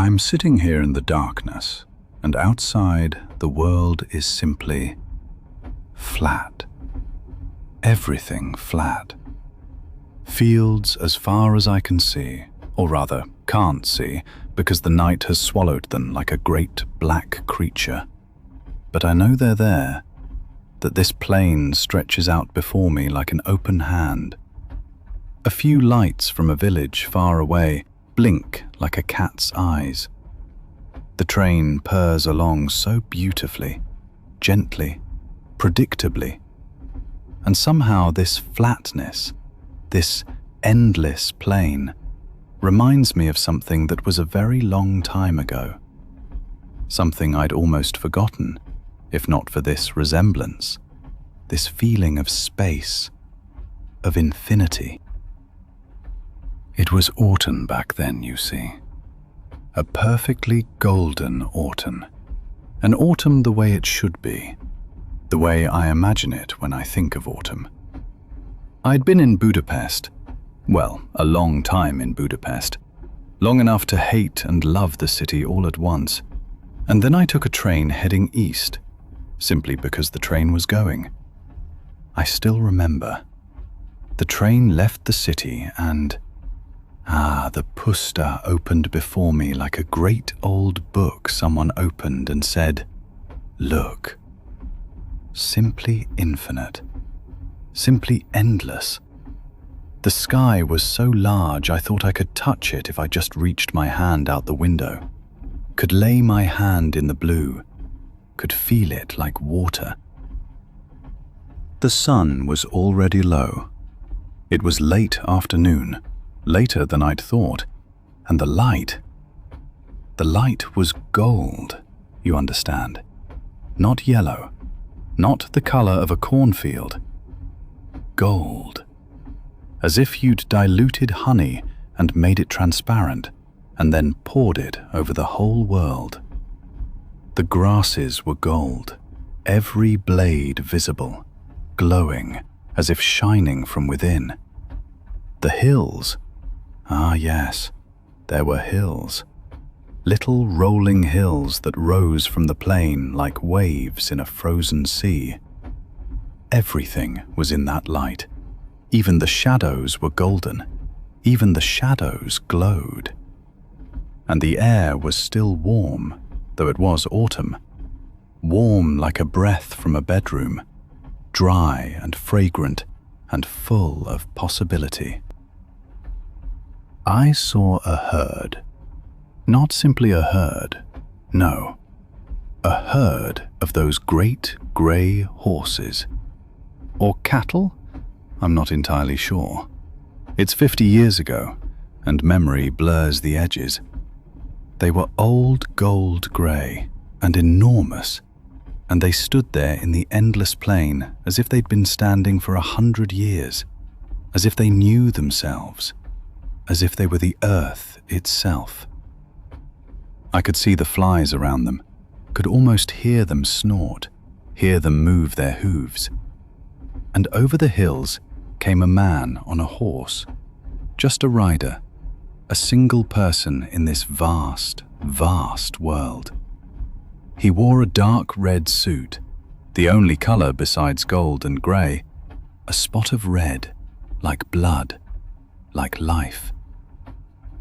I'm sitting here in the darkness, and outside the world is simply flat. Everything flat. Fields as far as I can see, or rather can't see, because the night has swallowed them like a great black creature. But I know they're there, that this plain stretches out before me like an open hand. A few lights from a village far away blink like a cat's eyes. The train purrs along so beautifully, gently, predictably. And somehow this flatness, this endless plain, reminds me of something that was a very long time ago. Something I'd almost forgotten, if not for this resemblance, this feeling of space, of infinity. It was autumn back then, you see. A perfectly golden autumn. An autumn the way it should be, the way I imagine it when I think of autumn. I'd been in Budapest, well, a long time in Budapest, long enough to hate and love the city all at once, and then I took a train heading east, simply because the train was going. I still remember. The train left the city and the Puszta opened before me like a great old book someone opened and said, "Look." Simply infinite. Simply endless. The sky was so large I thought I could touch it if I just reached my hand out the window, could lay my hand in the blue, could feel it like water. The sun was already low. It was late afternoon, later than I'd thought, and the light was gold, you understand. Not yellow, not the color of a cornfield. Gold. As if you'd diluted honey and made it transparent, and then poured it over the whole world. The grasses were gold, every blade visible, glowing, as if shining from within. The hills, yes, there were hills. Little rolling hills that rose from the plain like waves in a frozen sea. Everything was in that light. Even the shadows were golden. Even the shadows glowed. And the air was still warm, though it was autumn. Warm like a breath from a bedroom. Dry and fragrant and full of possibility. I saw a herd. Not simply a herd, no. A herd of those great grey horses. Or cattle? I'm not entirely sure. It's 50 years ago, and memory blurs the edges. They were old gold grey and enormous, and they stood there in the endless plain as if they'd been standing for 100 years, as if they knew themselves, as if they were the earth itself. I could see the flies around them, could almost hear them snort, hear them move their hooves. And over the hills came a man on a horse, just a rider, a single person in this vast, vast world. He wore a dark red suit, the only color besides gold and grey, a spot of red, like blood, like life.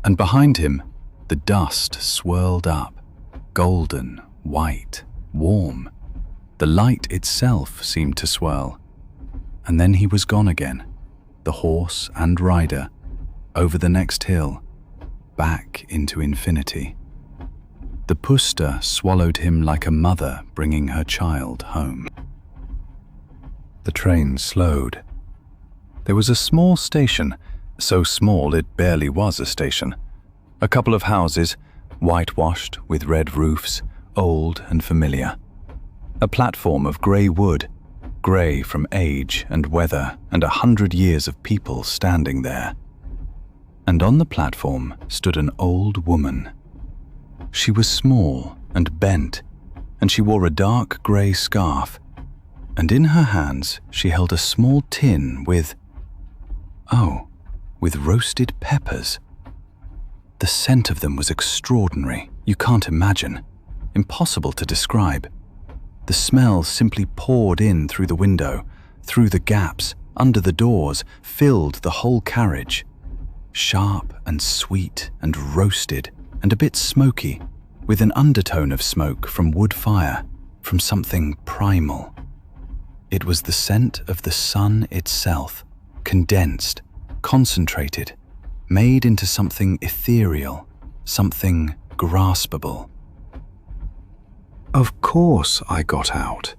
And behind him, the dust swirled up, golden, white, warm. The light itself seemed to swirl. And then he was gone again, the horse and rider, over the next hill, back into infinity. The Puszta swallowed him like a mother bringing her child home. The train slowed. There was a small station, so small it barely was a station. A couple of houses, whitewashed with red roofs, old and familiar. A platform of grey wood, grey from age and weather and 100 years of people standing there. And on the platform stood an old woman. She was small and bent, and she wore a dark grey scarf, and in her hands she held a small tin with roasted peppers. The scent of them was extraordinary. You can't imagine. Impossible to describe. The smell simply poured in through the window, through the gaps, under the doors, filled the whole carriage. Sharp and sweet and roasted and a bit smoky, with an undertone of smoke from wood fire, from something primal. It was the scent of the sun itself, condensed, concentrated, made into something ethereal, something graspable. Of course I got out.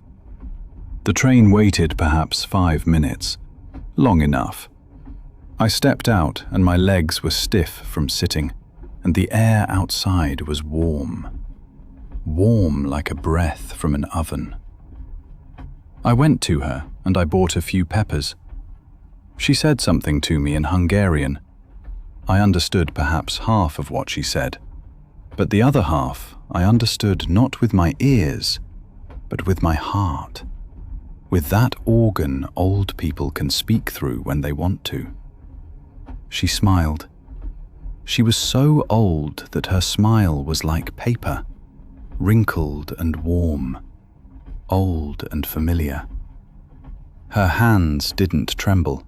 The train waited perhaps 5 minutes, long enough. I stepped out and my legs were stiff from sitting, and the air outside was warm. Warm like a breath from an oven. I went to her and I bought a few peppers. She said something to me in Hungarian. I understood perhaps half of what she said, but the other half I understood not with my ears, but with my heart, with that organ old people can speak through when they want to. She smiled. She was so old that her smile was like paper, wrinkled and warm, old and familiar. Her hands didn't tremble,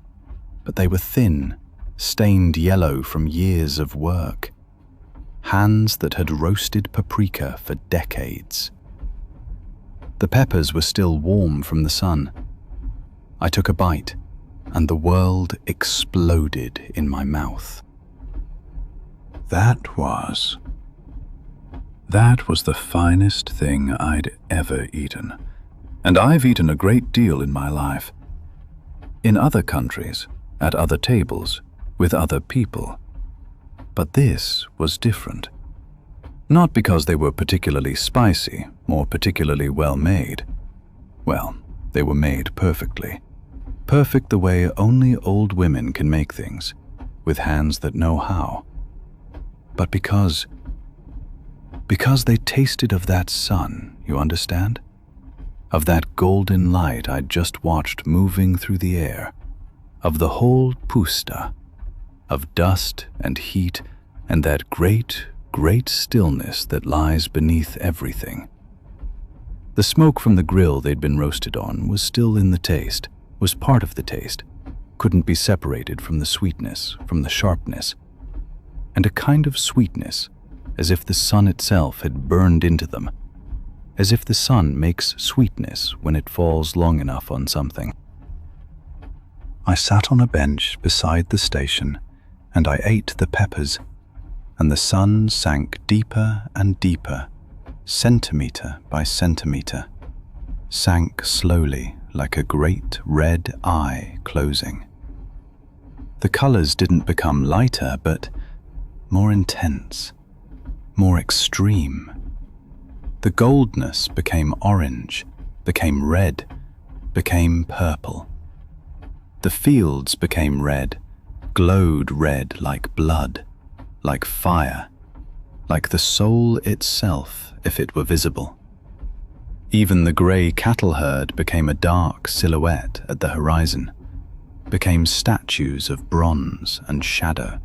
but they were thin, stained yellow from years of work. Hands that had roasted paprika for decades. The peppers were still warm from the sun. I took a bite, and the world exploded in my mouth. That was the finest thing I'd ever eaten, and I've eaten a great deal in my life. In other countries, at other tables, with other people. But this was different. Not because they were particularly spicy or particularly well made. Well, they were made perfectly. Perfect the way only old women can make things, with hands that know how. But because they tasted of that sun, you understand? Of that golden light I'd just watched moving through the air, of the whole Puszta, of dust and heat and that great, great stillness that lies beneath everything. The smoke from the grill they'd been roasted on was still in the taste, was part of the taste, couldn't be separated from the sweetness, from the sharpness, and a kind of sweetness, as if the sun itself had burned into them, as if the sun makes sweetness when it falls long enough on something. I sat on a bench beside the station, and I ate the peppers, and the sun sank deeper and deeper, centimetre by centimetre, sank slowly like a great red eye closing. The colours didn't become lighter, but more intense, more extreme. The goldness became orange, became red, became purple. The fields became red, glowed red like blood, like fire, like the soul itself if it were visible. Even the grey cattle herd became a dark silhouette at the horizon, became statues of bronze and shadow.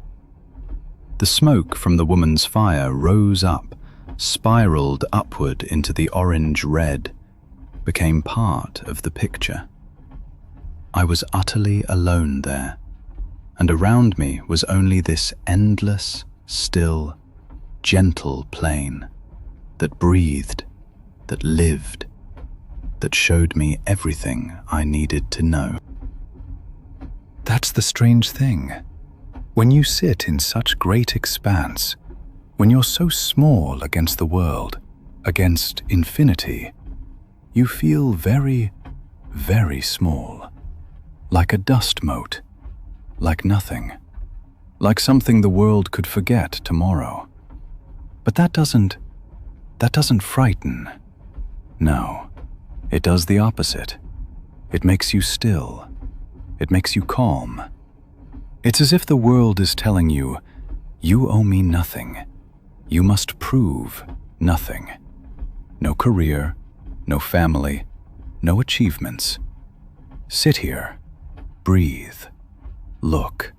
The smoke from the woman's fire rose up, spiraled upward into the orange-red, became part of the picture. I was utterly alone there, and around me was only this endless, still, gentle plain that breathed, that lived, that showed me everything I needed to know. That's the strange thing. When you sit in such great expanse, when you're so small against the world, against infinity, you feel very, very small, like a dust mote, like nothing, like something the world could forget tomorrow. But that doesn't frighten. No, it does the opposite. It makes you still. It makes you calm. It's as if the world is telling you, you owe me nothing. You must prove nothing. No career, no family, no achievements. Sit here, breathe, look.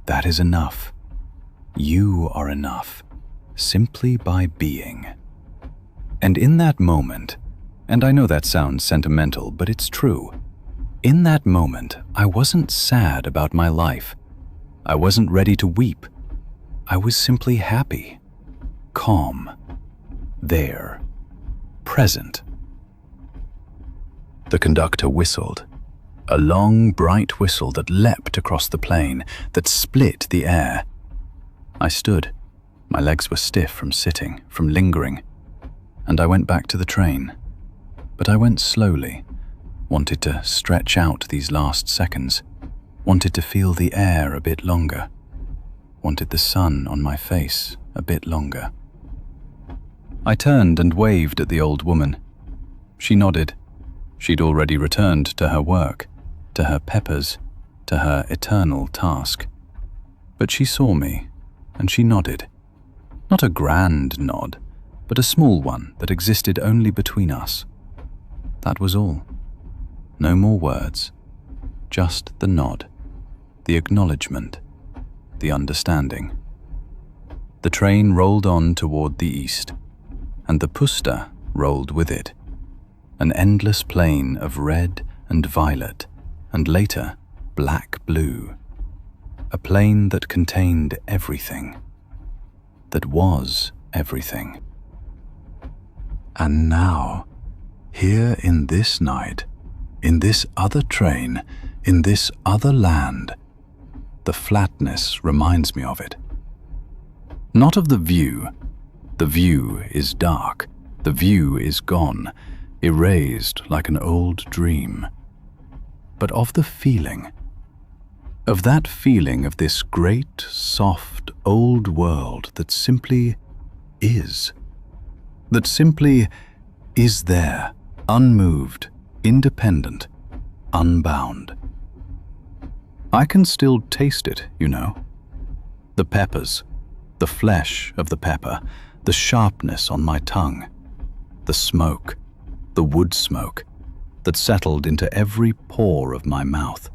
That is enough. You are enough, simply by being. And in that moment, and I know that sounds sentimental, but it's true, in that moment, I wasn't sad about my life. I wasn't ready to weep. I was simply happy, calm, there, present. The conductor whistled, a long, bright whistle that leapt across the plain, that split the air. I stood. My legs were stiff from sitting, from lingering, and I went back to the train. But I went slowly, wanted to stretch out these last seconds, wanted to feel the air a bit longer, wanted the sun on my face a bit longer. I turned and waved at the old woman. She nodded. She'd already returned to her work, to her peppers, to her eternal task. But she saw me, and she nodded. Not a grand nod, but a small one that existed only between us. That was all. No more words, just the nod, the acknowledgement, the understanding. The train rolled on toward the east, and the Puszta rolled with it, an endless plain of red and violet, and later black-blue, a plain that contained everything, that was everything. And now, here in this night, in this other train, in this other land, the flatness reminds me of it. Not of the view. The view is dark. The view is gone, erased like an old dream. But of the feeling. Of that feeling of this great, soft, old world that simply is. That simply is there, unmoved, independent, unbound. I can still taste it, you know. The peppers, the flesh of the pepper, the sharpness on my tongue, the smoke, the wood smoke that settled into every pore of my mouth,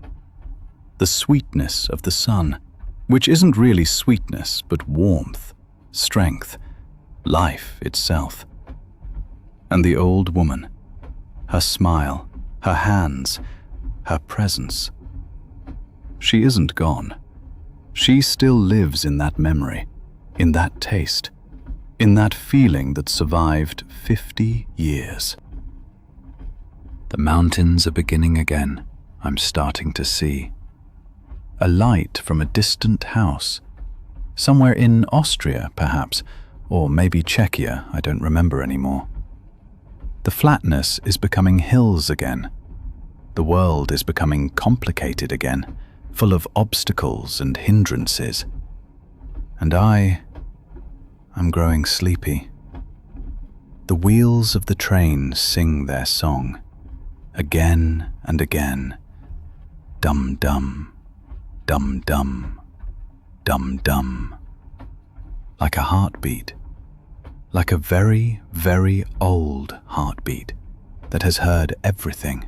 the sweetness of the sun, which isn't really sweetness but warmth, strength, life itself. And the old woman, her smile, her hands, her presence. She isn't gone. She still lives in that memory, in that taste, in that feeling that survived 50 years. The mountains are beginning again, I'm starting to see. A light from a distant house, somewhere in Austria, perhaps, or maybe Czechia, I don't remember anymore. The flatness is becoming hills again. The world is becoming complicated again, full of obstacles and hindrances. And I'm growing sleepy. The wheels of the train sing their song, again and again. Dum-dum, dum-dum, dum-dum. Like a heartbeat. Like a very, very old heartbeat that has heard everything,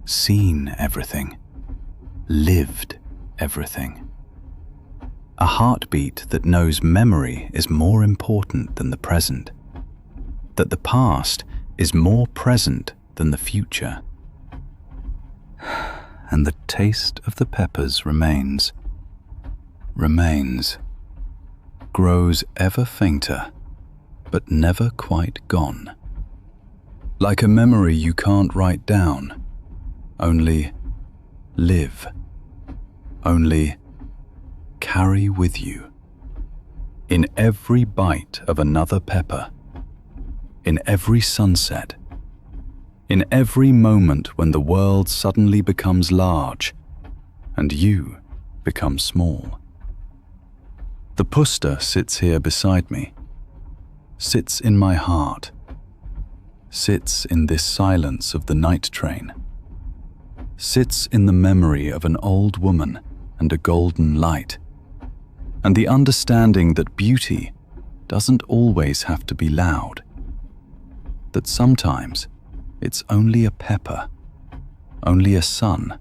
seen everything, lived everything. A heartbeat that knows memory is more important than the present, that the past is more present than the future. And the taste of the peppers remains, grows ever fainter, but never quite gone. Like a memory you can't write down, only live, only carry with you. In every bite of another pepper, in every sunset, in every moment when the world suddenly becomes large and you become small. The Puszta sits here beside me, sits in my heart, sits in this silence of the night train, sits in the memory of an old woman and a golden light, and the understanding that beauty doesn't always have to be loud, that sometimes it's only a pepper, only a sun,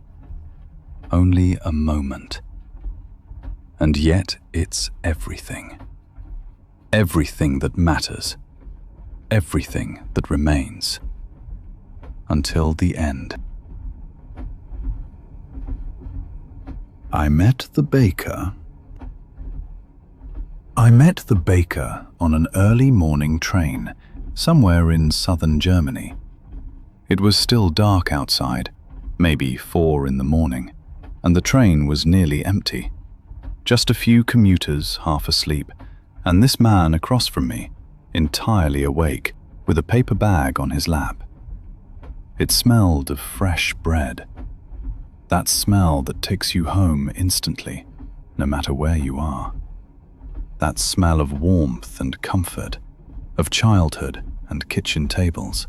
only a moment. And yet it's everything. Everything that matters. Everything that remains. Until the end. I met the baker on an early morning train somewhere in southern Germany. It was still dark outside, maybe 4 in the morning, and the train was nearly empty. Just a few commuters half asleep, and this man across from me, entirely awake, with a paper bag on his lap. It smelled of fresh bread. That smell that takes you home instantly, no matter where you are. That smell of warmth and comfort, of childhood and kitchen tables.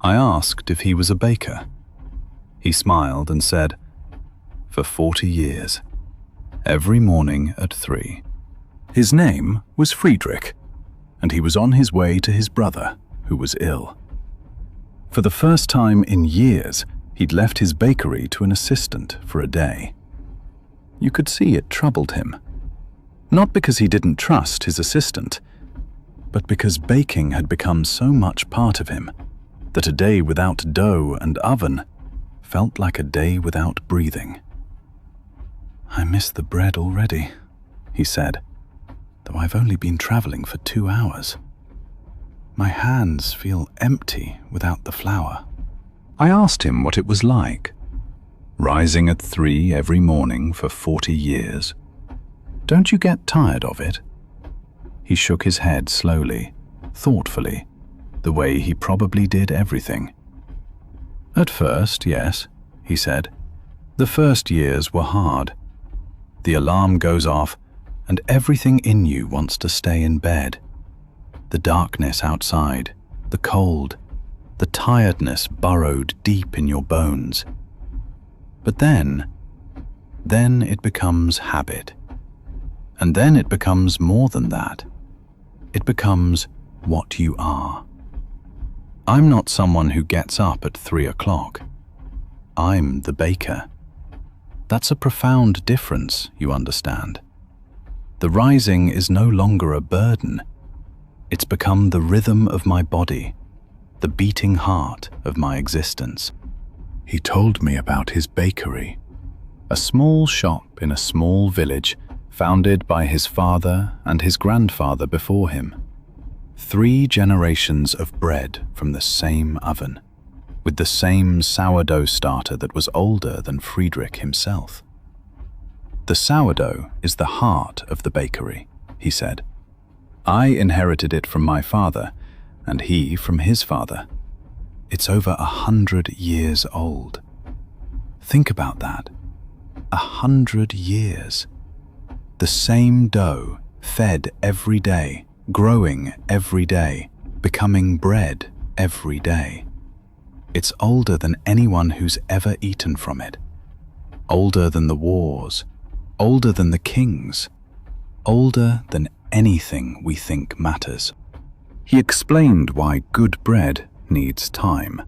I asked if he was a baker. He smiled and said, "For 40 years, every morning at 3. His name was Friedrich, and he was on his way to his brother, who was ill. For the first time in years, he'd left his bakery to an assistant for a day. You could see it troubled him. Not because he didn't trust his assistant, but because baking had become so much part of him that a day without dough and oven felt like a day without breathing. "I miss the bread already," he said, "though I've only been traveling for 2 hours. My hands feel empty without the flour." I asked him what it was like, rising at 3 every morning for 40 years. "Don't you get tired of it?" He shook his head slowly, thoughtfully, the way he probably did everything. "At first, yes," he said. "The first years were hard. The alarm goes off, and everything in you wants to stay in bed. The darkness outside, the cold, the tiredness burrowed deep in your bones. But then it becomes habit. And then it becomes more than that. It becomes what you are. I'm not someone who gets up at 3 o'clock. I'm the baker. That's a profound difference, you understand. The rising is no longer a burden. It's become the rhythm of my body, the beating heart of my existence." He told me about his bakery, a small shop in a small village founded by his father and his grandfather before him. 3 generations of bread from the same oven, with the same sourdough starter that was older than Friedrich himself. "The sourdough is the heart of the bakery," he said. "I inherited it from my father, and he from his father. It's over 100 years old. Think about that. 100 years. The same dough, fed every day, growing every day, becoming bread every day. It's older than anyone who's ever eaten from it. Older than the wars, older than the kings, older than anything we think matters." He explained why good bread needs time.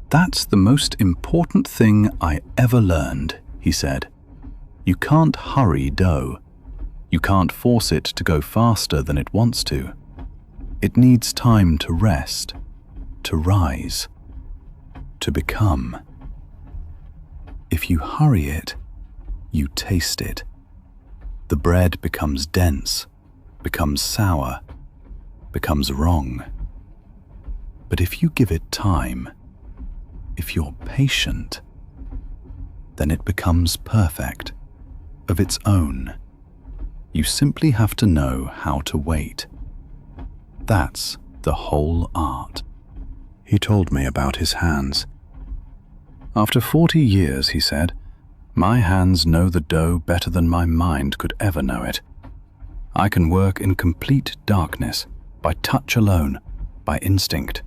"That's the most important thing I ever learned," he said. "You can't hurry dough. You can't force it to go faster than it wants to. It needs time to rest, to rise, to become. If you hurry it, you taste it. The bread becomes dense, becomes sour, becomes wrong. But if you give it time, if you're patient, then it becomes perfect, of its own. You simply have to know how to wait. That's the whole art." He told me about his hands. "After 40 years," he said, "my hands know the dough better than my mind could ever know it. I can work in complete darkness, by touch alone, by instinct.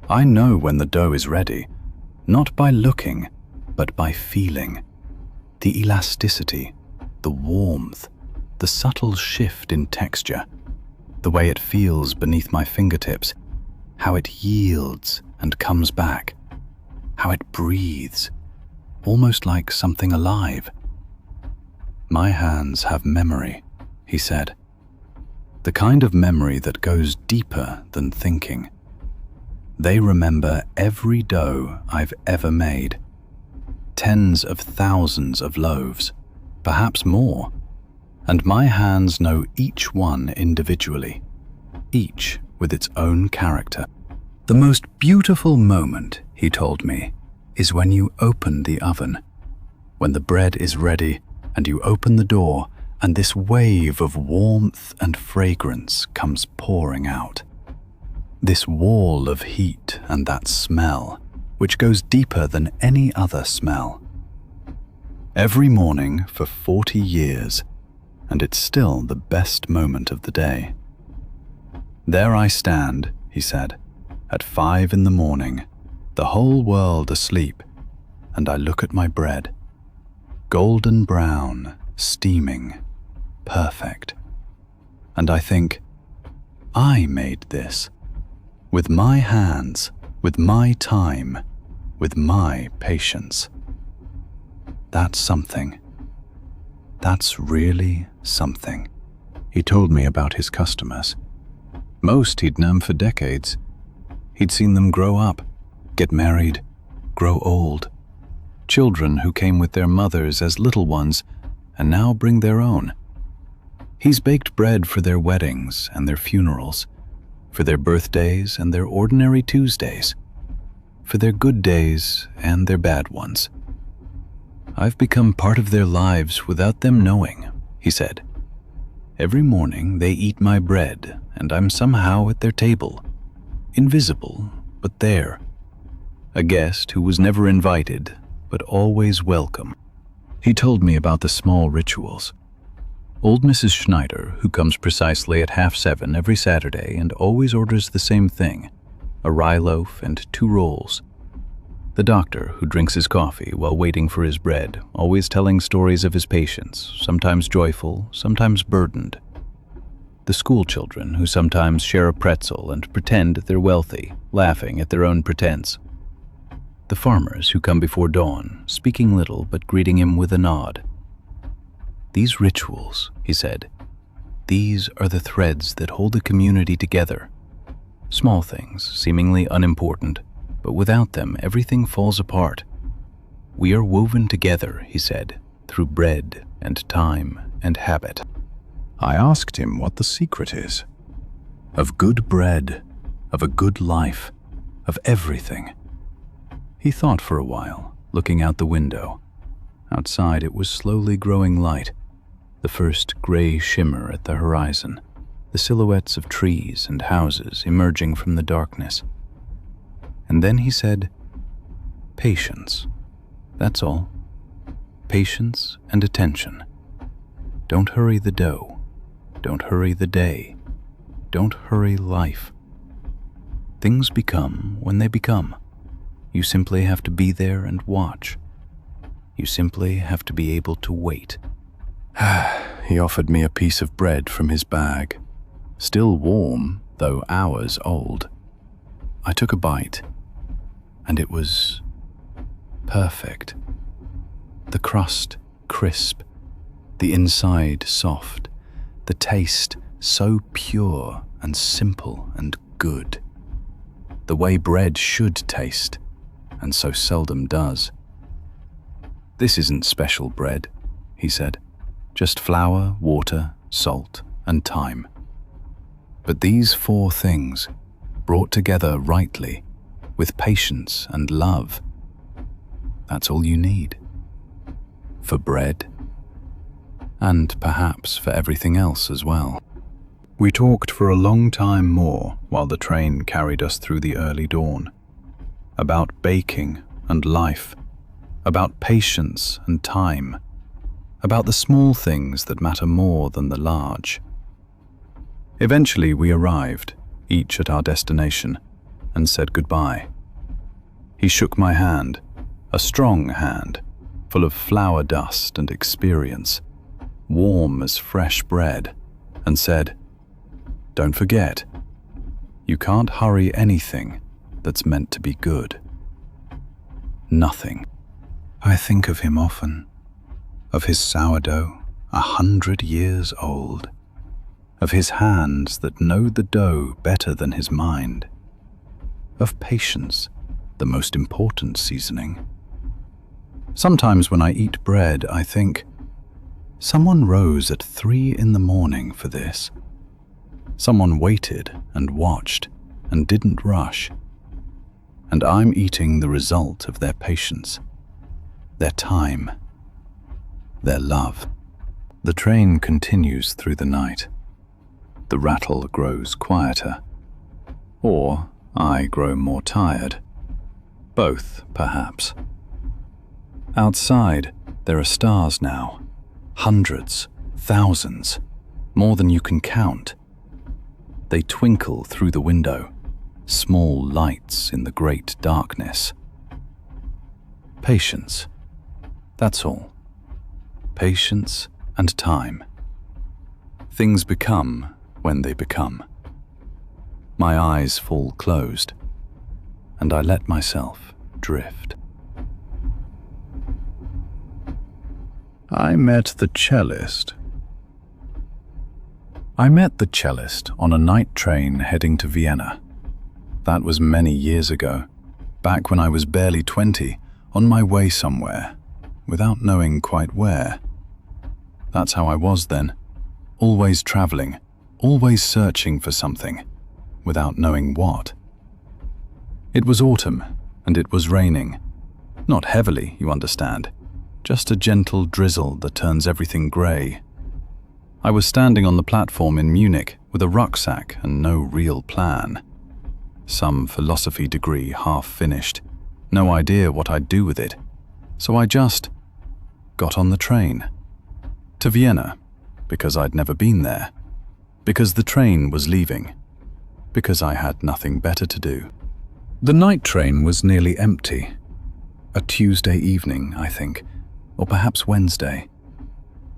I know when the dough is ready, not by looking, but by feeling. The elasticity, the warmth, the subtle shift in texture, the way it feels beneath my fingertips, how it yields and comes back, how it breathes, almost like something alive. My hands have memory, he said. The kind of memory that goes deeper than thinking. They remember every dough I've ever made. Tens of thousands of loaves, perhaps more. And my hands know each one individually, each with its own character. The most beautiful moment, he told me, is when you open the oven. When the bread is ready and you open the door and this wave of warmth and fragrance comes pouring out. This wall of heat and that smell, which goes deeper than any other smell. Every morning for 40 years, and it's still the best moment of the day. There I stand, he said, at 5 in the morning, the whole world asleep, and I look at my bread. Golden brown, steaming, perfect. And I think, I made this. With my hands, with my time, with my patience. That's something. That's really something. He told me about his customers. Most he'd known for decades. He'd seen them grow up, get married, grow old. Children who came with their mothers as little ones and now bring their own. He's baked bread for their weddings and their funerals, for their birthdays and their ordinary Tuesdays, for their good days and their bad ones. I've become part of their lives without them knowing, he said. Every morning they eat my bread and I'm somehow at their table, invisible, but there. A guest who was never invited, but always welcome. He told me about the small rituals. Old Mrs. Schneider, who comes precisely at 6:30 every Saturday and always orders the same thing, a rye loaf and 2 rolls. The doctor, who drinks his coffee while waiting for his bread, always telling stories of his patients, sometimes joyful, sometimes burdened. The school children, who sometimes share a pretzel and pretend they're wealthy, laughing at their own pretense. The farmers who come before dawn, speaking little but greeting him with a nod. These rituals, he said, these are the threads that hold the community together. Small things, seemingly unimportant, but without them everything falls apart. We are woven together, he said, through bread and time and habit. I asked him what the secret is. Of good bread, of a good life, of everything. He thought for a while, looking out the window. Outside it was slowly growing light, the first gray shimmer at the horizon, the silhouettes of trees and houses emerging from the darkness. And then he said, patience, that's all. Patience and attention. Don't hurry the dough. Don't hurry the day. Don't hurry life. Things become when they become. You simply have to be there and watch. You simply have to be able to wait. He offered me a piece of bread from his bag, still warm, though hours old. I took a bite, and it was perfect. The crust crisp, the inside soft, the taste so pure and simple and good. The way bread should taste, and so seldom does. This isn't special bread, he said. Just flour, water, salt, and time. But these 4 things, brought together rightly, with patience and love, that's all you need. For bread, and perhaps for everything else as well. We talked for a long time more while the train carried us through the early dawn. About baking and life, about patience and time, about the small things that matter more than the large. Eventually we arrived, each at our destination, and said goodbye. He shook my hand, a strong hand, full of flour dust and experience, warm as fresh bread, and said, "Don't forget, you can't hurry anything that's meant to be good." Nothing. I think of him often, of his sourdough 100 years old, of his hands that know the dough better than his mind, of patience, the most important seasoning. Sometimes when I eat bread, I think, someone rose at 3 in the morning for this. Someone waited and watched and didn't rush. And I'm eating the result of their patience, their time, their love. The train continues through the night. The rattle grows quieter. Or I grow more tired. Both, perhaps. Outside, there are stars now. Hundreds, thousands, more than you can count. They twinkle through the window, small lights in the great darkness. Patience. That's all. Patience and time. Things become when they become. My eyes fall closed, and I let myself drift. I met the cellist. I met the cellist on a night train heading to Vienna. That was many years ago, back when I was barely 20, on my way somewhere, without knowing quite where. That's how I was then, always traveling, always searching for something, without knowing what. It was autumn, and it was raining. Not heavily, you understand, just a gentle drizzle that turns everything grey. I was standing on the platform in Munich with a rucksack and no real plan. Some philosophy degree half finished, no idea what I'd do with it, so I just got on the train. To Vienna, because I'd never been there, because the train was leaving, because I had nothing better to do. The night train was nearly empty. A Tuesday evening, I think, or perhaps Wednesday.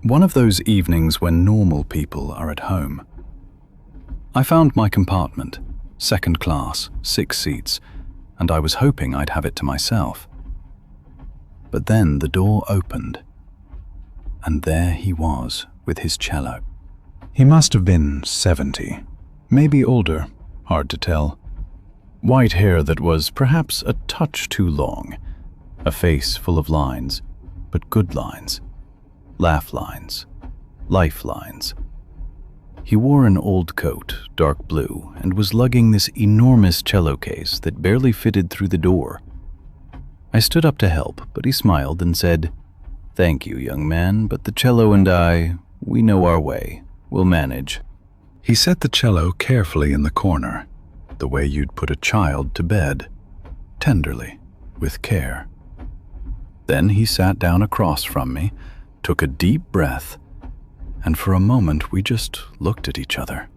One of those evenings when normal people are at home. I found my compartment, second class, 6 seats, and I was hoping I'd have it to myself. But then the door opened, and there he was with his cello. He must have been 70, maybe older, hard to tell. White hair that was perhaps a touch too long, a face full of lines, but good lines, laugh lines, life lines. He wore an old coat, dark blue, and was lugging this enormous cello case that barely fitted through the door. I stood up to help, but he smiled and said, "Thank you, young man, but the cello and I, we know our way. We'll manage." He set the cello carefully in the corner, the way you'd put a child to bed, tenderly, with care. Then he sat down across from me, took a deep breath, and for a moment we just looked at each other.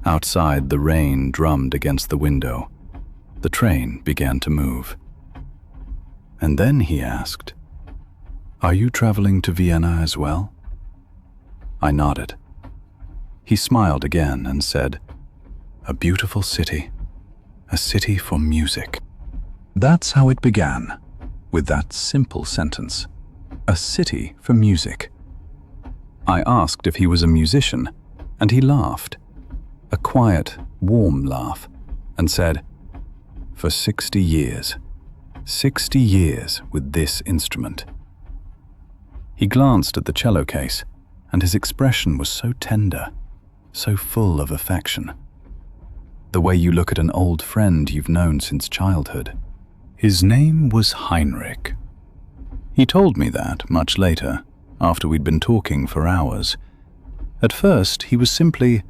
Outside, the rain drummed against the window. The train began to move. And then he asked, "Are you traveling to Vienna as well?" I nodded. He smiled again and said, "A beautiful city, a city for music." That's how it began, with that simple sentence, a city for music. I asked if he was a musician, and he laughed, a quiet, warm laugh, and said, "For 60 years, 60 years with this instrument." He glanced at the cello case, and his expression was so tender, so full of affection. The way you look at an old friend you've known since childhood. His name was Heinrich. He told me that much later, after we'd been talking for hours. At first, he was simply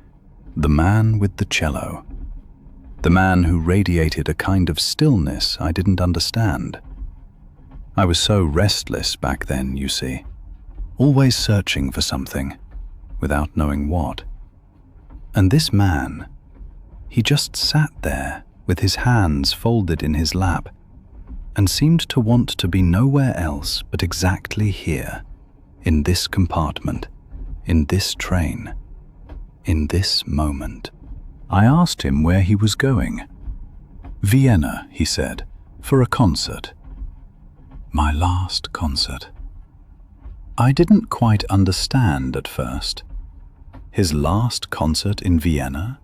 the man with the cello. The man who radiated a kind of stillness I didn't understand. I was so restless back then, you see, always searching for something, without knowing what. And this man, he just sat there with his hands folded in his lap, and seemed to want to be nowhere else but exactly here, in this compartment, in this train, in this moment. I asked him where he was going. "Vienna," he said, "for a concert." My last concert. I didn't quite understand at first. His last concert in Vienna?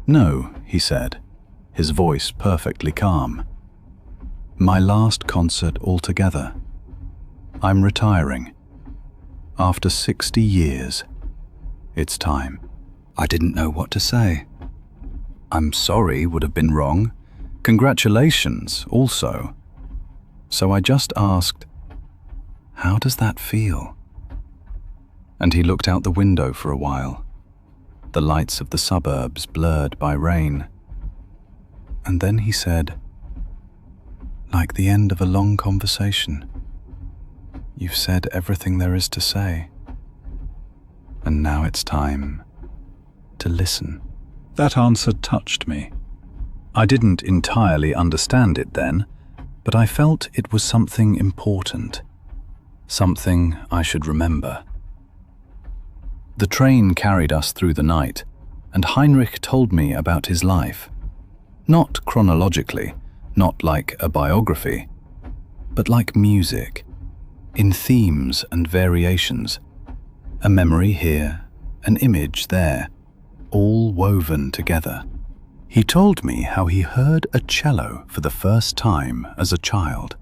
No, he said, his voice perfectly calm. My last concert altogether. I'm retiring. After 60 years. It's time. I didn't know what to say. I'm sorry would have been wrong. Congratulations also. So I just asked, how does that feel? And he looked out the window for a while, the lights of the suburbs blurred by rain. And then he said, like the end of a long conversation. You've said everything there is to say. And now it's time to listen. That answer touched me. I didn't entirely understand it then, but I felt it was something important, something I should remember. The train carried us through the night, and Heinrich told me about his life. Not chronologically, not like a biography, but like music, in themes and variations, a memory here, an image there, all woven together. He told me how he heard a cello for the first time as a child.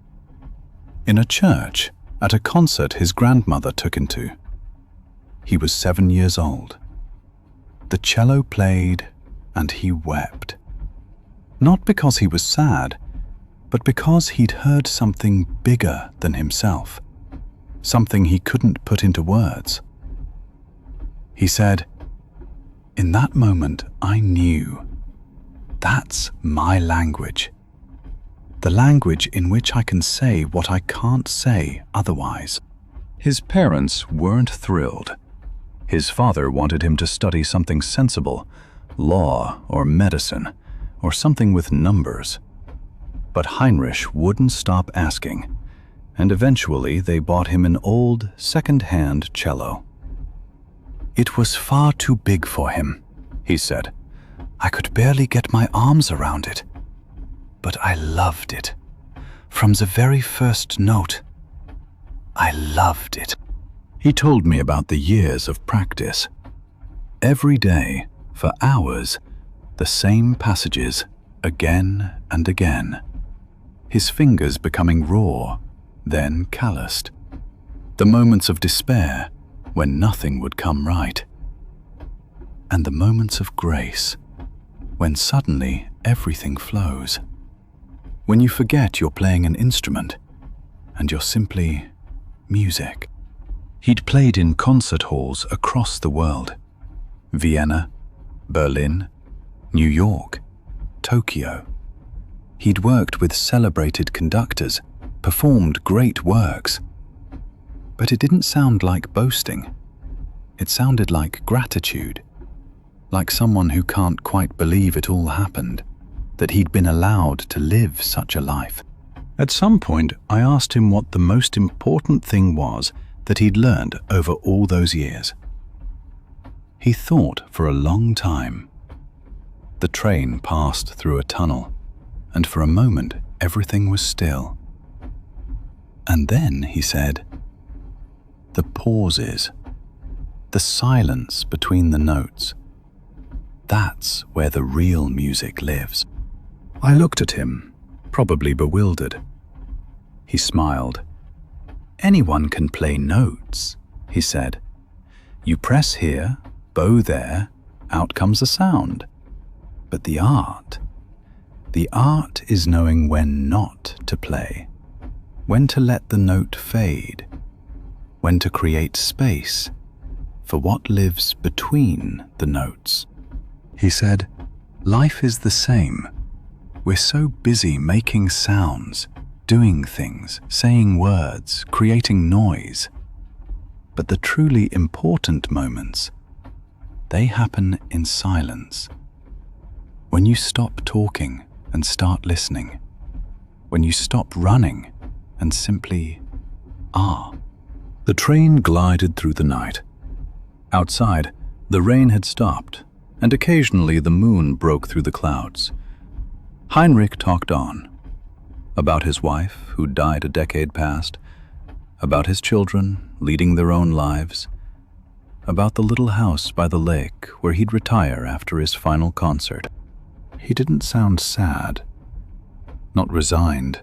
In a church, at a concert his grandmother took him to. He was 7 years old. The cello played and he wept. Not because he was sad, but because he'd heard something bigger than himself, something he couldn't put into words. He said, in that moment I knew, that's my language. The language in which I can say what I can't say otherwise. His parents weren't thrilled. His father wanted him to study something sensible, law or medicine, or something with numbers. But Heinrich wouldn't stop asking, and eventually they bought him an old, second-hand cello. It was far too big for him, he said. I could barely get my arms around it. But I loved it. From the very first note, I loved it. He told me about the years of practice. Every day, for hours, the same passages, again and again. His fingers becoming raw, then calloused. The moments of despair, when nothing would come right. And the moments of grace, when suddenly everything flows. When you forget you're playing an instrument, and you're simply music. He'd played in concert halls across the world. Vienna, Berlin, New York, Tokyo. He'd worked with celebrated conductors, performed great works. But it didn't sound like boasting. It sounded like gratitude. Like someone who can't quite believe it all happened, that he'd been allowed to live such a life. At some point, I asked him what the most important thing was that he'd learned over all those years. He thought for a long time. The train passed through a tunnel, and for a moment everything was still. And then he said, the pauses, the silence between the notes, that's where the real music lives. I looked at him, probably bewildered. He smiled. Anyone can play notes, he said. You press here, bow there, out comes a sound. But the art is knowing when not to play, when to let the note fade, when to create space for what lives between the notes. He said, life is the same. We're so busy making sounds, doing things, saying words, creating noise. But the truly important moments, they happen in silence. When you stop talking and start listening. When you stop running and simply are. The train glided through the night. Outside, the rain had stopped, and occasionally the moon broke through the clouds. Heinrich talked on. About his wife, who died a decade past, about his children leading their own lives, about the little house by the lake where he'd retire after his final concert. He didn't sound sad, not resigned.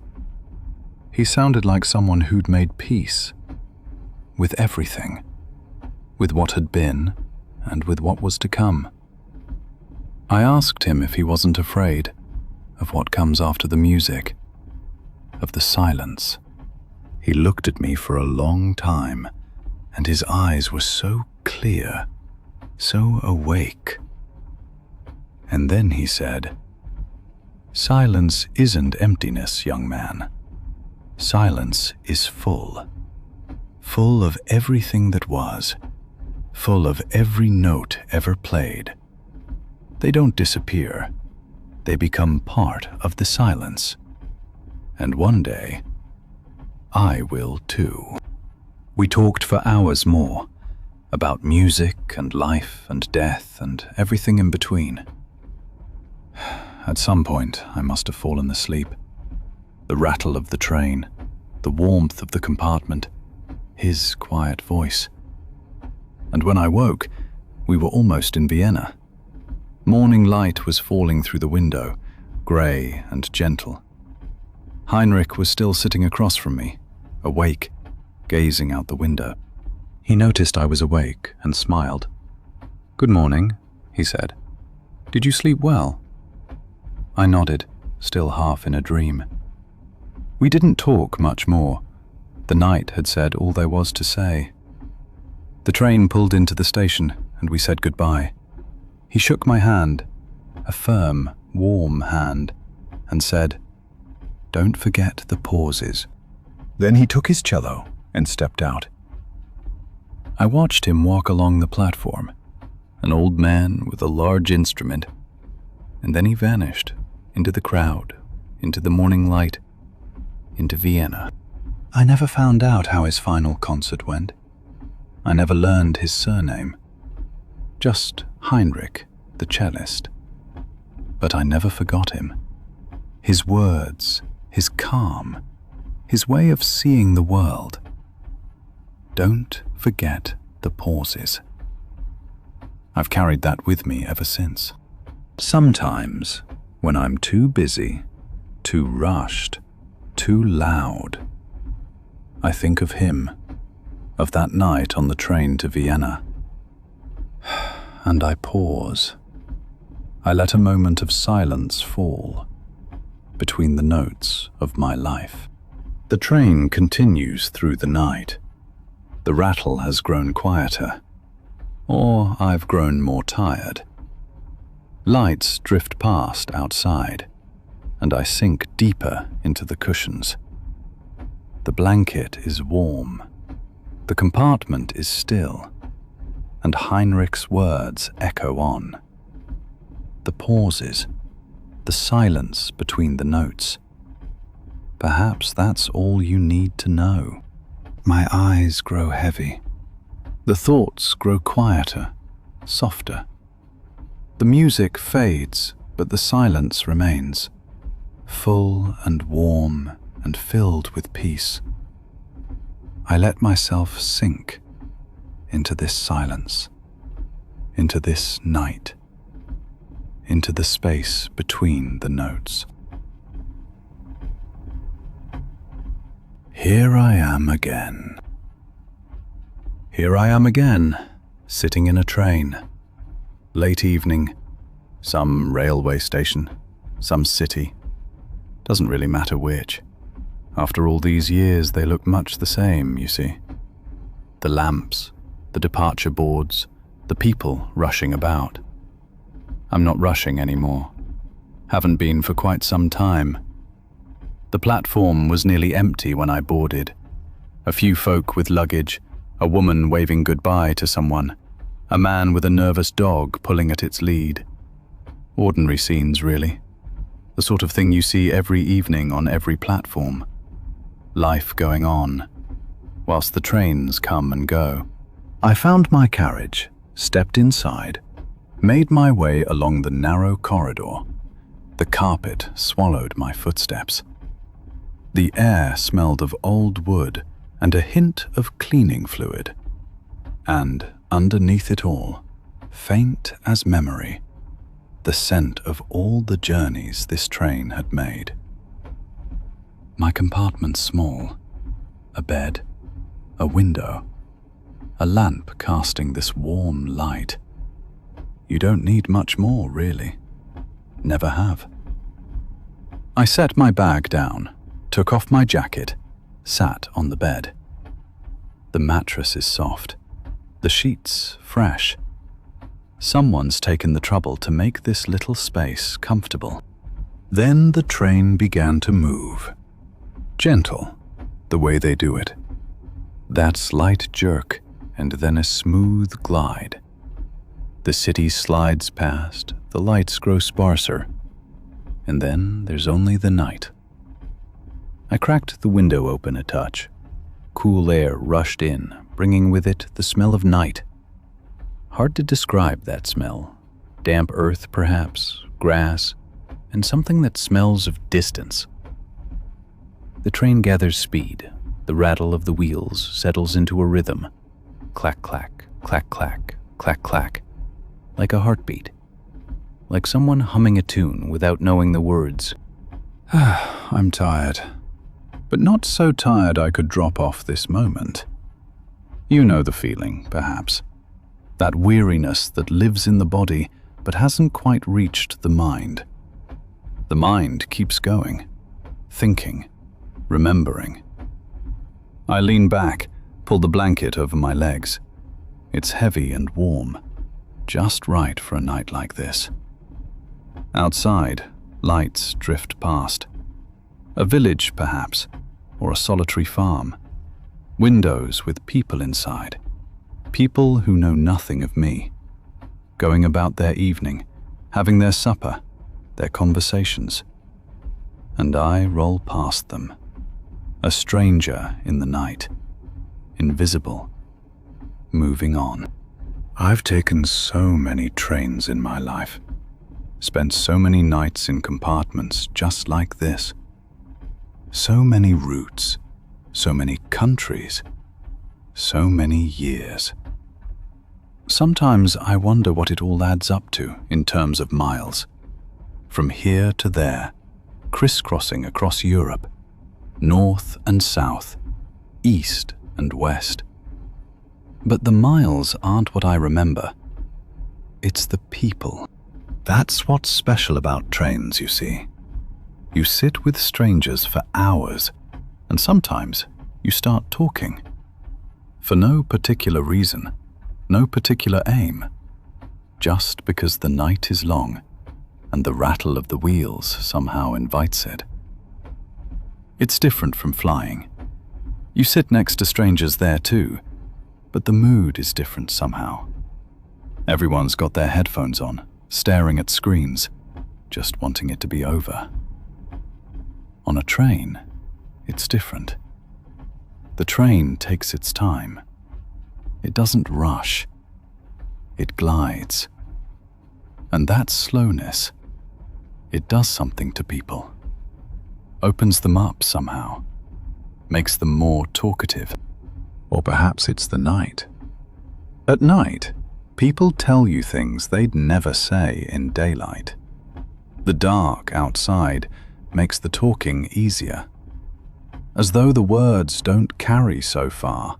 He sounded like someone who'd made peace with everything, with what had been and with what was to come. I asked him if he wasn't afraid of what comes after the music, of the silence. He looked at me for a long time, and his eyes were so clear, so awake. And then he said, "Silence isn't emptiness, young man. Silence is full. Full of everything that was, full of every note ever played. They don't disappear. They become part of the silence. And one day, I will too." We talked for hours more, about music and life and death and everything in between. At some point, I must have fallen asleep. The rattle of the train, the warmth of the compartment, his quiet voice. And when I woke, we were almost in Vienna. Morning light was falling through the window, grey and gentle. Heinrich was still sitting across from me, awake, gazing out the window. He noticed I was awake and smiled. "Good morning," he said. "Did you sleep well?" I nodded, still half in a dream. We didn't talk much more. The night had said all there was to say. The train pulled into the station and we said goodbye. He shook my hand, a firm, warm hand, and said, "Don't forget the pauses." Then he took his cello and stepped out. I watched him walk along the platform, an old man with a large instrument, and then he vanished into the crowd, into the morning light, into Vienna. I never found out how his final concert went. I never learned his surname. Just Heinrich, the cellist. But I never forgot him. His words, his calm, his way of seeing the world. Don't forget the pauses. I've carried that with me ever since. Sometimes, when I'm too busy, too rushed, too loud, I think of him, of that night on the train to Vienna. And I pause. I let a moment of silence fall between the notes of my life. The train continues through the night. The rattle has grown quieter, or I've grown more tired. Lights drift past outside, and I sink deeper into the cushions. The blanket is warm. The compartment is still, and Heinrich's words echo on. The pauses, the silence between the notes. Perhaps that's all you need to know. My eyes grow heavy. The thoughts grow quieter, softer. The music fades, but the silence remains, full and warm and filled with peace. I let myself sink into this silence, into this night, into the space between the notes. Here I am again. Here I am again, sitting in a train. Late evening, some railway station, some city. Doesn't really matter which. After all these years, they look much the same, you see. The lamps, the departure boards, the people rushing about. I'm not rushing anymore. Haven't been for quite some time. The platform was nearly empty when I boarded. A few folk with luggage, a woman waving goodbye to someone, a man with a nervous dog pulling at its lead. Ordinary scenes, really. The sort of thing you see every evening on every platform. Life going on, whilst the trains come and go. I found my carriage, stepped inside, made my way along the narrow corridor. The carpet swallowed my footsteps. The air smelled of old wood and a hint of cleaning fluid. And underneath it all, faint as memory, the scent of all the journeys this train had made. My compartment's small. A bed, a window, a lamp casting this warm light. You don't need much more, really. Never have. I set my bag down, took off my jacket, sat on the bed. The mattress is soft, the sheets fresh. Someone's taken the trouble to make this little space comfortable. Then the train began to move. Gentle, the way they do it. That slight jerk, and then a smooth glide. The city slides past, the lights grow sparser, and then there's only the night. I cracked the window open a touch. Cool air rushed in, bringing with it the smell of night. Hard to describe that smell. Damp earth, perhaps, grass, and something that smells of distance. The train gathers speed. The rattle of the wheels settles into a rhythm. Clack, clack, clack, clack, clack, clack. Like a heartbeat. Like someone humming a tune without knowing the words. I'm tired. But not so tired I could drop off this moment. You know the feeling, perhaps. That weariness that lives in the body but hasn't quite reached the mind. The mind keeps going, thinking, remembering. I lean back, pull the blanket over my legs. It's heavy and warm, just right for a night like this. Outside, lights drift past. A village, perhaps, or a solitary farm. Windows with people inside. People who know nothing of me. Going about their evening, having their supper, their conversations. And I roll past them. A stranger in the night. Invisible. Moving on. I've taken so many trains in my life. Spent so many nights in compartments just like this. So many routes, so many countries, so many years. Sometimes I wonder what it all adds up to in terms of miles. From here to there, crisscrossing across Europe, north and south, east and west. But the miles aren't what I remember. It's the people. That's what's special about trains, you see. You sit with strangers for hours, and sometimes you start talking. For no particular reason, no particular aim. Just because the night is long, and the rattle of the wheels somehow invites it. It's different from flying. You sit next to strangers there too, but the mood is different somehow. Everyone's got their headphones on, staring at screens, just wanting it to be over. On a train, it's different. The train takes its time. It doesn't rush. It glides. And that slowness, it does something to people. Opens them up somehow. Makes them more talkative. Or perhaps it's the night. At night, people tell you things they'd never say in daylight. The dark outside makes the talking easier. As though the words don't carry so far.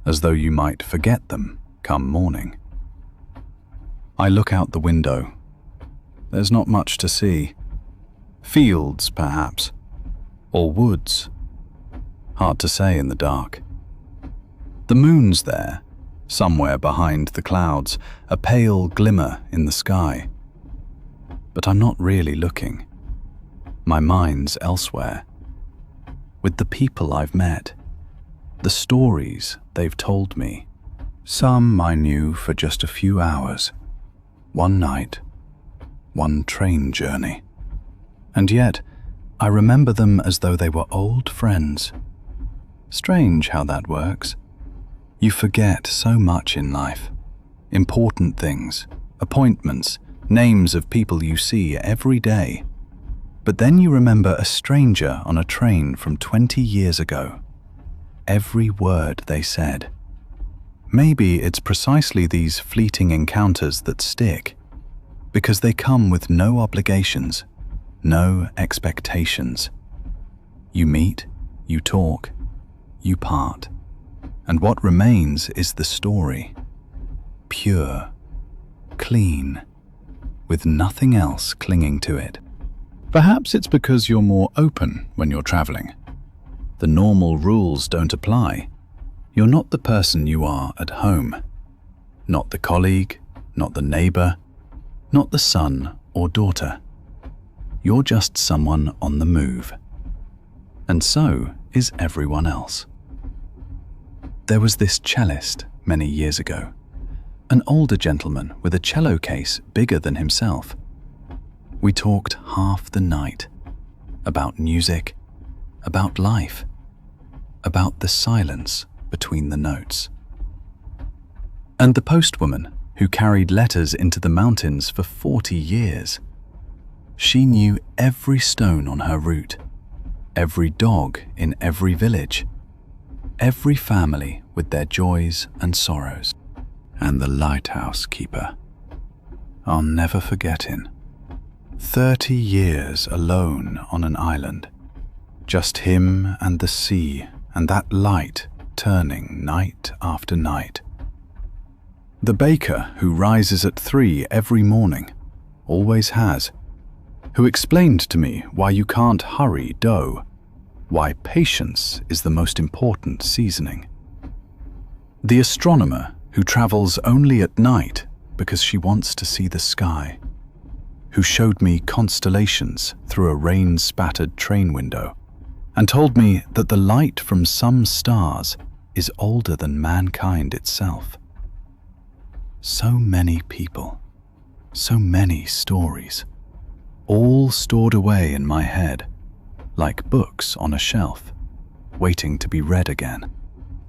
As though you might forget them come morning. I look out the window. There's not much to see. Fields, perhaps. Or woods. Hard to say in the dark. The moon's there, somewhere behind the clouds, a pale glimmer in the sky. But I'm not really looking. My mind's elsewhere. With the people I've met. The stories they've told me. Some I knew for just a few hours. One night. One train journey. And yet, I remember them as though they were old friends. Strange how that works. You forget so much in life. Important things, appointments, names of people you see every day. But then you remember a stranger on a train from 20 years ago. every word they said. Maybe it's precisely these fleeting encounters that stick, because they come with no obligations, no expectations. You meet, you talk, you part, and what remains is the story, pure, clean, with nothing else clinging to it. Perhaps it's because you're more open when you're traveling. The normal rules don't apply. You're not the person you are at home. Not the colleague, not the neighbor, not the son or daughter. You're just someone on the move. And so is everyone else. There was this cellist many years ago, an older gentleman with a cello case bigger than himself. We talked half the night about music, about life, about the silence between the notes. And the postwoman who carried letters into the mountains for 40 years. She knew every stone on her route, every dog in every village, every family with their joys and sorrows. And the lighthouse keeper, I'll never forget him. 30 years alone on an island, just him and the sea and that light turning night after night. The baker who rises at 3 every morning, always has, who explained to me why you can't hurry dough, why patience is the most important seasoning. The astronomer who travels only at night because she wants to see the sky, who showed me constellations through a rain-spattered train window and told me that the light from some stars is older than mankind itself. So many people, so many stories, all stored away in my head, like books on a shelf, waiting to be read again.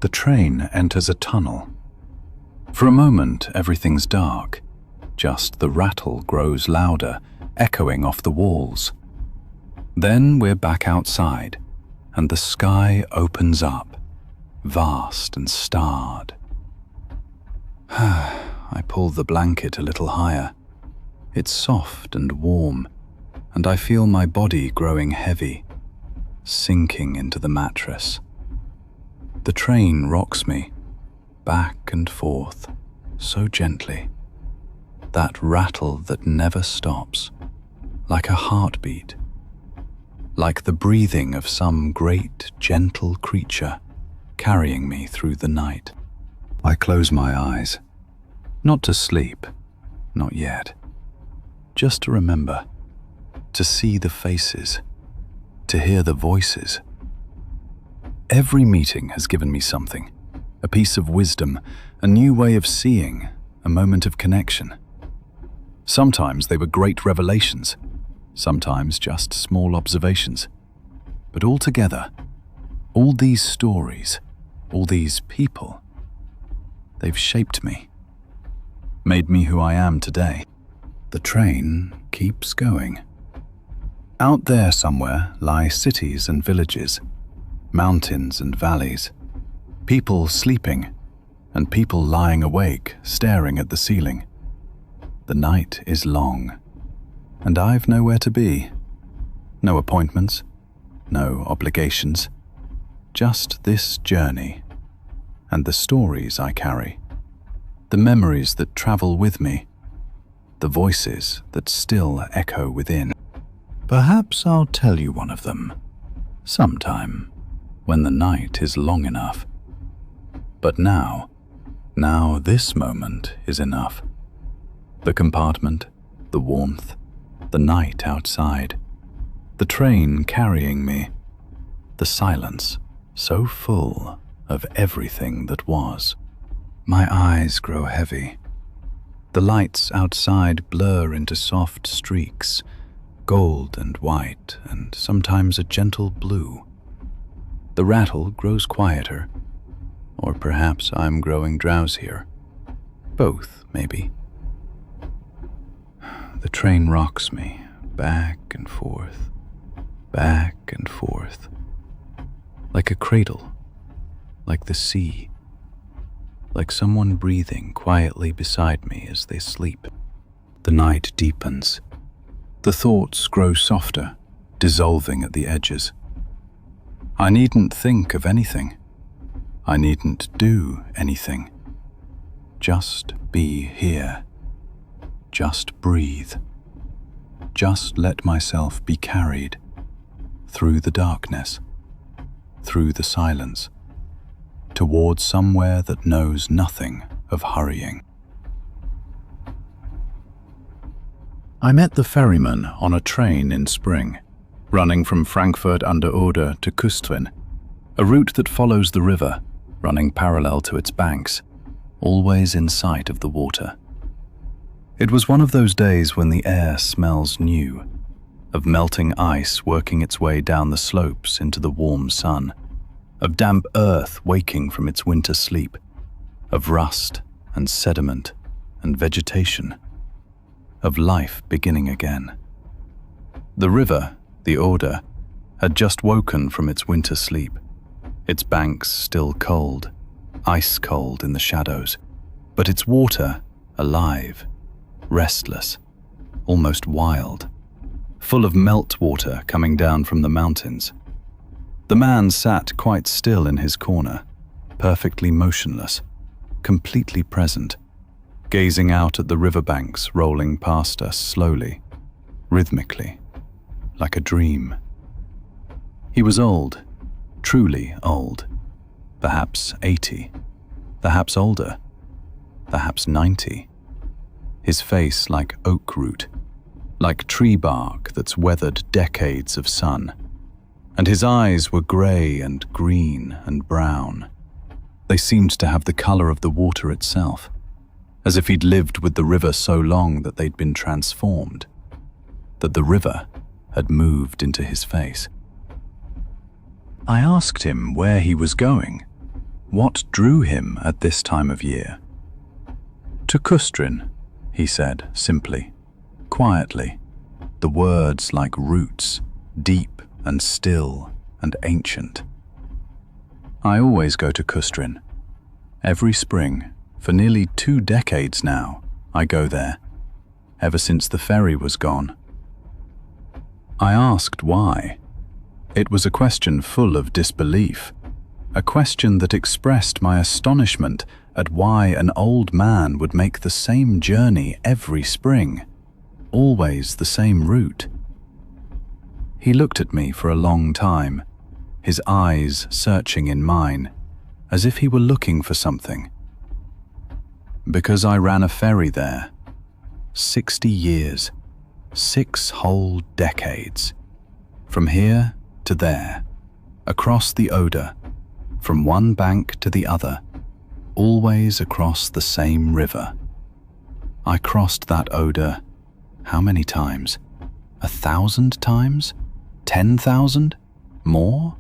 The train enters a tunnel. For a moment, everything's dark. Just the rattle grows louder, echoing off the walls. Then we're back outside, and the sky opens up, vast and starred. I pull the blanket a little higher. It's soft and warm, and I feel my body growing heavy, sinking into the mattress. The train rocks me, back and forth, so gently. That rattle that never stops, like a heartbeat, like the breathing of some great, gentle creature carrying me through the night. I close my eyes, not to sleep, not yet, just to remember, to see the faces, to hear the voices. Every meeting has given me something, a piece of wisdom, a new way of seeing, a moment of connection. Sometimes they were great revelations, sometimes just small observations. But altogether, all these stories, all these people, they've shaped me, made me who I am today. The train keeps going. Out there somewhere lie cities and villages, mountains and valleys, people sleeping, and people lying awake, staring at the ceiling. The night is long, and I've nowhere to be. No appointments, no obligations, just this journey, and the stories I carry, the memories that travel with me, the voices that still echo within. Perhaps I'll tell you one of them, sometime, when the night is long enough. But now this moment is enough. The compartment, the warmth, the night outside, the train carrying me, the silence so full of everything that was. My eyes grow heavy. The lights outside blur into soft streaks, gold and white, and sometimes a gentle blue. The rattle grows quieter, or perhaps I'm growing drowsier. Both, maybe. The train rocks me back and forth, like a cradle, like the sea, like someone breathing quietly beside me as they sleep. The night deepens. The thoughts grow softer, dissolving at the edges. I needn't think of anything. I needn't do anything. Just be here. Just breathe. Just let myself be carried through the darkness, through the silence, towards somewhere that knows nothing of hurrying. I met the ferryman on a train in spring, running from Frankfurt under Oder to Kustrin, a route that follows the river, running parallel to its banks, always in sight of the water. It was one of those days when the air smells new, of melting ice working its way down the slopes into the warm sun, of damp earth waking from its winter sleep, of rust and sediment and vegetation, of life beginning again. The river, the Oder, had just woken from its winter sleep, its banks still cold, ice cold in the shadows, but its water alive, restless, almost wild, full of meltwater coming down from the mountains. The man sat quite still in his corner, perfectly motionless, completely present, gazing out at the riverbanks rolling past us slowly, rhythmically, like a dream. He was old, truly old, perhaps 80, perhaps older, perhaps 90. His face like oak root, like tree bark that's weathered decades of sun. And his eyes were grey and green and brown. They seemed to have the colour of the water itself, as if he'd lived with the river so long that they'd been transformed, that the river had moved into his face. I asked him where he was going, what drew him at this time of year. To Kustrin, he said simply, quietly, the words like roots, deep and still and ancient. I always go to Kustrin. Every spring, for nearly 2 decades now, I go there, ever since the ferry was gone. I asked why. It was a question full of disbelief, a question that expressed my astonishment at why an old man would make the same journey every spring, always the same route. He looked at me for a long time, his eyes searching in mine, as if he were looking for something. Because I ran a ferry there, 60 years, 6 whole decades, from here to there, across the Oder, from one bank to the other, always across the same river. I crossed that Oder, how many times? 1,000 times? 10,000? More?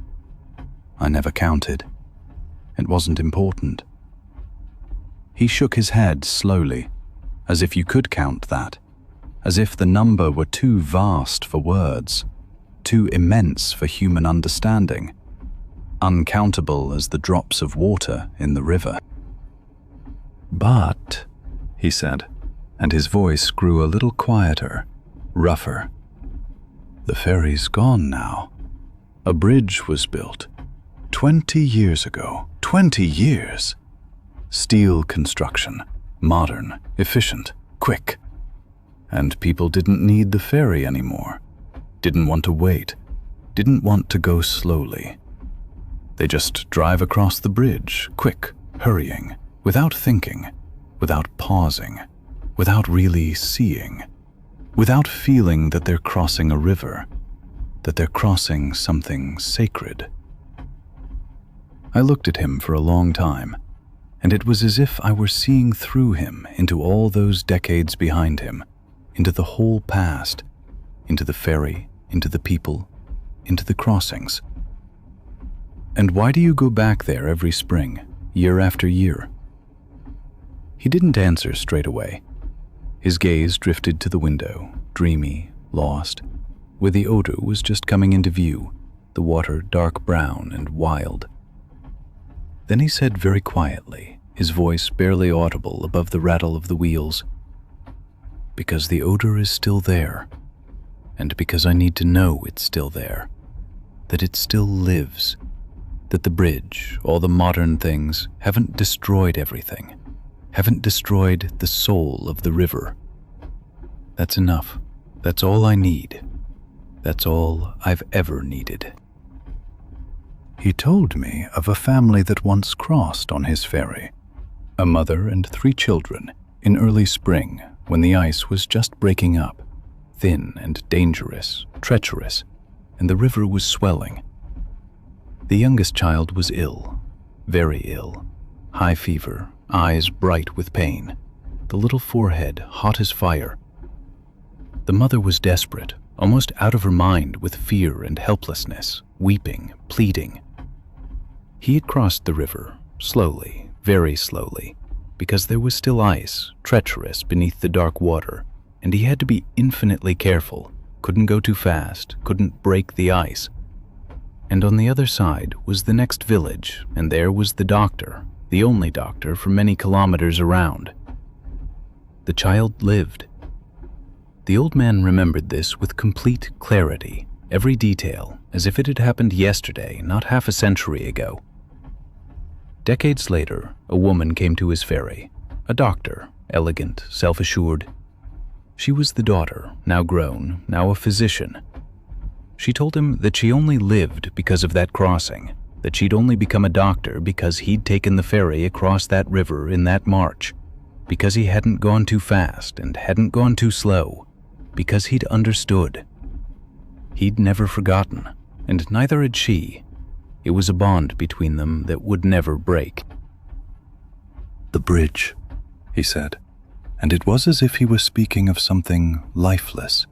I never counted. It wasn't important. He shook his head slowly, as if you could count that, as if the number were too vast for words, too immense for human understanding, uncountable as the drops of water in the river. But, he said, and his voice grew a little quieter, rougher. The ferry's gone now. A bridge was built 20 years ago. 20 years! Steel construction, modern, efficient, quick. And people didn't need the ferry anymore. Didn't want to wait. Didn't want to go slowly. They just drive across the bridge, quick, hurrying, without thinking, without pausing, without really seeing, without feeling that they're crossing a river, that they're crossing something sacred. I looked at him for a long time, and it was as if I were seeing through him into all those decades behind him, into the whole past, into the ferry, into the people, into the crossings. And why do you go back there every spring, year after year? He didn't answer straight away. His gaze drifted to the window, dreamy, lost, where the Oder was just coming into view, the water dark brown and wild. Then he said very quietly, his voice barely audible above the rattle of the wheels, "Because the odor is still there, and because I need to know it's still there, that it still lives, that the bridge, all the modern things, haven't destroyed everything, haven't destroyed the soul of the river. That's enough. That's all I need. That's all I've ever needed." He told me of a family that once crossed on his ferry, a mother and 3 children, in early spring when the ice was just breaking up, thin and dangerous, treacherous, and the river was swelling. The youngest child was ill, very ill, high fever, eyes bright with pain, the little forehead hot as fire. The mother was desperate, almost out of her mind with fear and helplessness, weeping, pleading. He had crossed the river, slowly, very slowly, because there was still ice, treacherous beneath the dark water, and he had to be infinitely careful, couldn't go too fast, couldn't break the ice. And on the other side was the next village, and there was the doctor, the only doctor for many kilometers around. The child lived. The old man remembered this with complete clarity, every detail, as if it had happened yesterday, not half a century ago. Decades later, a woman came to his ferry, a doctor, elegant, self-assured. She was the daughter, now grown, now a physician. She told him that she only lived because of that crossing, that she'd only become a doctor because he'd taken the ferry across that river in that march, because he hadn't gone too fast and hadn't gone too slow, because he'd understood. He'd never forgotten, and neither had she. It was a bond between them that would never break. "The bridge," he said, and it was as if he were speaking of something lifeless,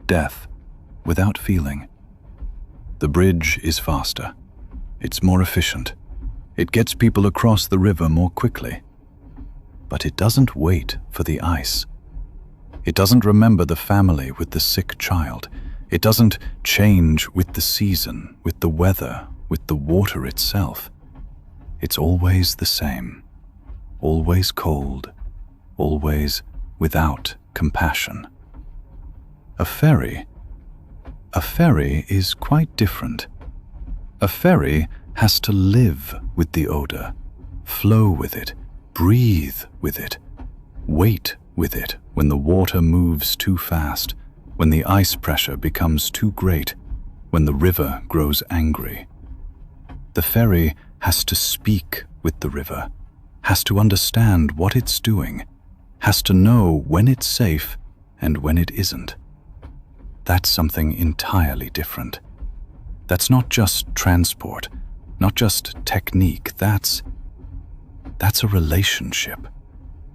death, without feeling. "The bridge is faster. It's more efficient. It gets people across the river more quickly. But it doesn't wait for the ice. It doesn't remember the family with the sick child. It doesn't change with the season, with the weather, with the water itself. It's always the same, always cold, always without compassion. A ferry is quite different. A ferry has to live with the odor, flow with it, breathe with it, wait with it when the water moves too fast, when the ice pressure becomes too great, when the river grows angry. The ferry has to speak with the river, has to understand what it's doing, has to know when it's safe and when it isn't. That's something entirely different. That's not just transport, not just technique, that's a relationship,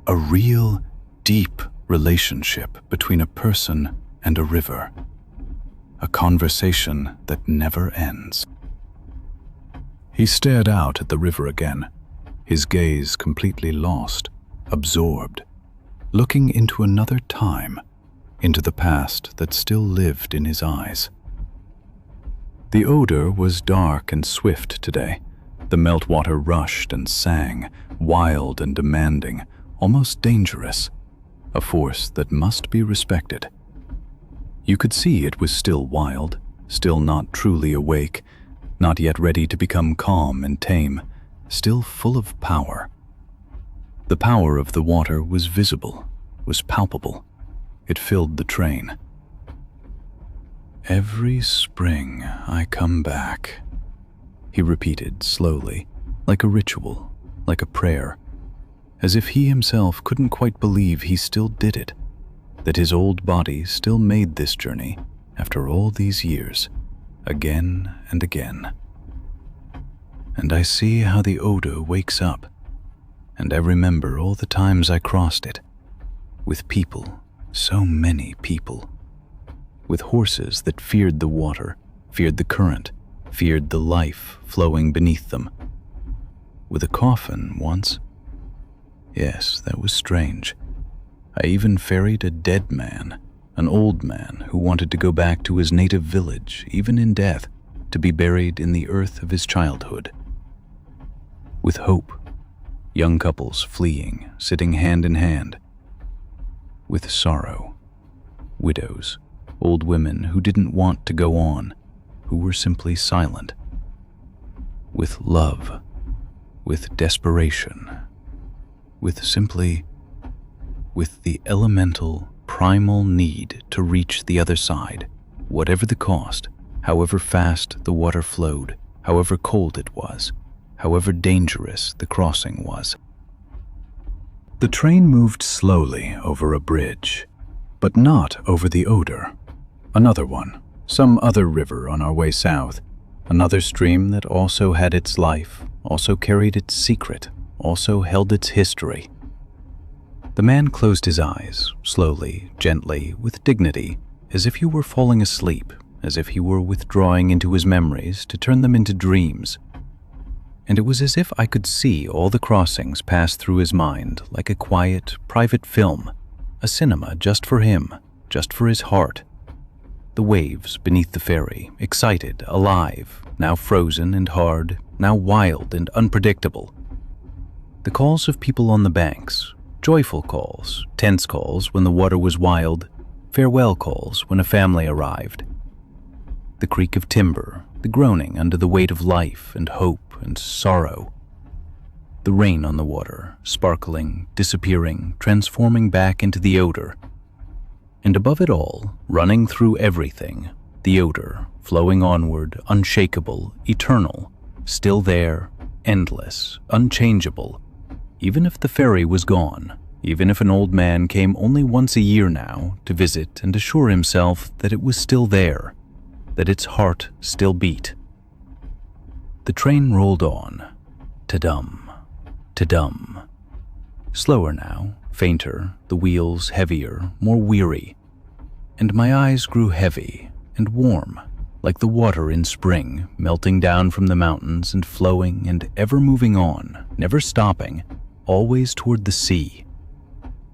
a real, deep relationship between a person and a river, a conversation that never ends. He stared out at the river again, his gaze completely lost, absorbed, looking into another time, into the past that still lived in his eyes. The Oder was dark and swift today. The meltwater rushed and sang, wild and demanding, almost dangerous, a force that must be respected. You could see it was still wild, still not truly awake, not yet ready to become calm and tame, still full of power. The power of the water was visible, was palpable. It filled the train. "Every spring I come back," he repeated slowly, like a ritual, like a prayer, as if he himself couldn't quite believe he still did it, that his old body still made this journey after all these years, again and again. And I see how the Oder wakes up, and I remember all the times I crossed it, with people, so many people, with horses that feared the water, feared the current, feared the life flowing beneath them. With a coffin once. Yes, that was strange. I even ferried a dead man, an old man who wanted to go back to his native village, even in death, to be buried in the earth of his childhood. with hope, young couples fleeing, sitting hand in hand, with sorrow, widows, old women who didn't want to go on, who were simply silent, with love, with desperation, with the elemental, primal need to reach the other side, whatever the cost, however fast the water flowed, however cold it was, however dangerous the crossing was. The train moved slowly over a bridge, but not over the Oder. Another one, some other river on our way south, another stream that also had its life, also carried its secret, also held its history. The man closed his eyes, slowly, gently, with dignity, as if he were falling asleep, as if he were withdrawing into his memories to turn them into dreams. And it was as if I could see all the crossings pass through his mind like a quiet, private film, a cinema just for him, just for his heart. The waves beneath the ferry, excited, alive, now frozen and hard, now wild and unpredictable. The calls of people on the banks, joyful calls, tense calls when the water was wild, farewell calls when a family arrived. The creak of timber, the groaning under the weight of life and hope and sorrow. The rain on the water, sparkling, disappearing, transforming back into the Oder. And above it all, running through everything, the Oder, flowing onward, unshakable, eternal, still there, endless, unchangeable. Even if the ferry was gone, even if an old man came only once a year now to visit and assure himself that it was still there, that its heart still beat. The train rolled on, ta-dum, ta-dum. Slower now, fainter, the wheels heavier, more weary. And my eyes grew heavy and warm, like the water in spring, melting down from the mountains and flowing and ever moving on, never stopping, always toward the sea.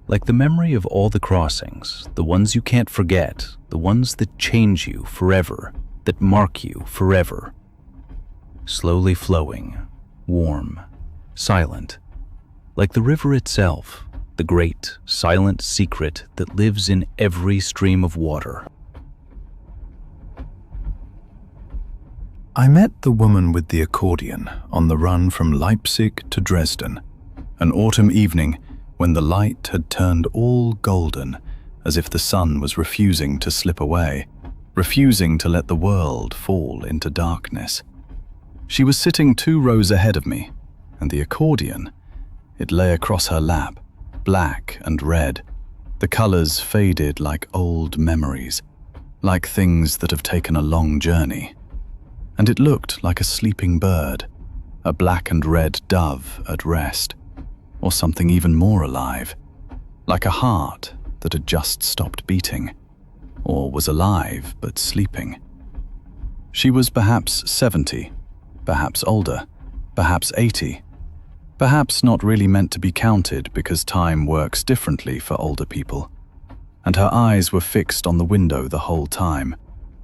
Like the memory of all the crossings, the ones you can't forget, the ones that change you forever, that mark you forever. Slowly flowing, warm, silent, like the river itself, the great, silent secret that lives in every stream of water. I met the woman with the accordion on the run from Leipzig to Dresden, an autumn evening when the light had turned all golden, as if the sun was refusing to slip away, refusing to let the world fall into darkness. She was sitting 2 rows ahead of me, and the accordion, it lay across her lap, black and red, the colors faded like old memories, like things that have taken a long journey. And it looked like a sleeping bird, a black and red dove at rest, or something even more alive, like a heart that had just stopped beating, or was alive but sleeping. She was perhaps 70, perhaps older, perhaps 80, perhaps not really meant to be counted because time works differently for older people. And her eyes were fixed on the window the whole time,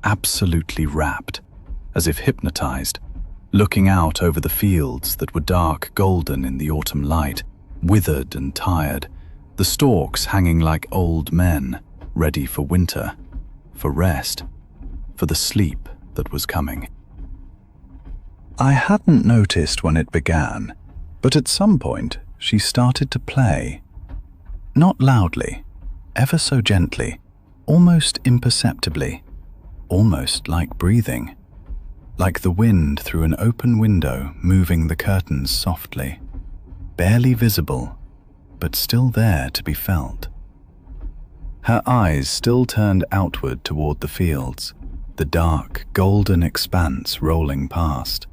absolutely rapt, as if hypnotized, looking out over the fields that were dark golden in the autumn light, withered and tired, the stalks hanging like old men, ready for winter, for rest, for the sleep that was coming. I hadn't noticed when it began, but at some point she started to play. Not loudly, ever so gently, almost imperceptibly, almost like breathing, like the wind through an open window moving the curtains softly, barely visible, but still there to be felt. Her eyes still turned outward toward the fields, the dark, golden expanse rolling past.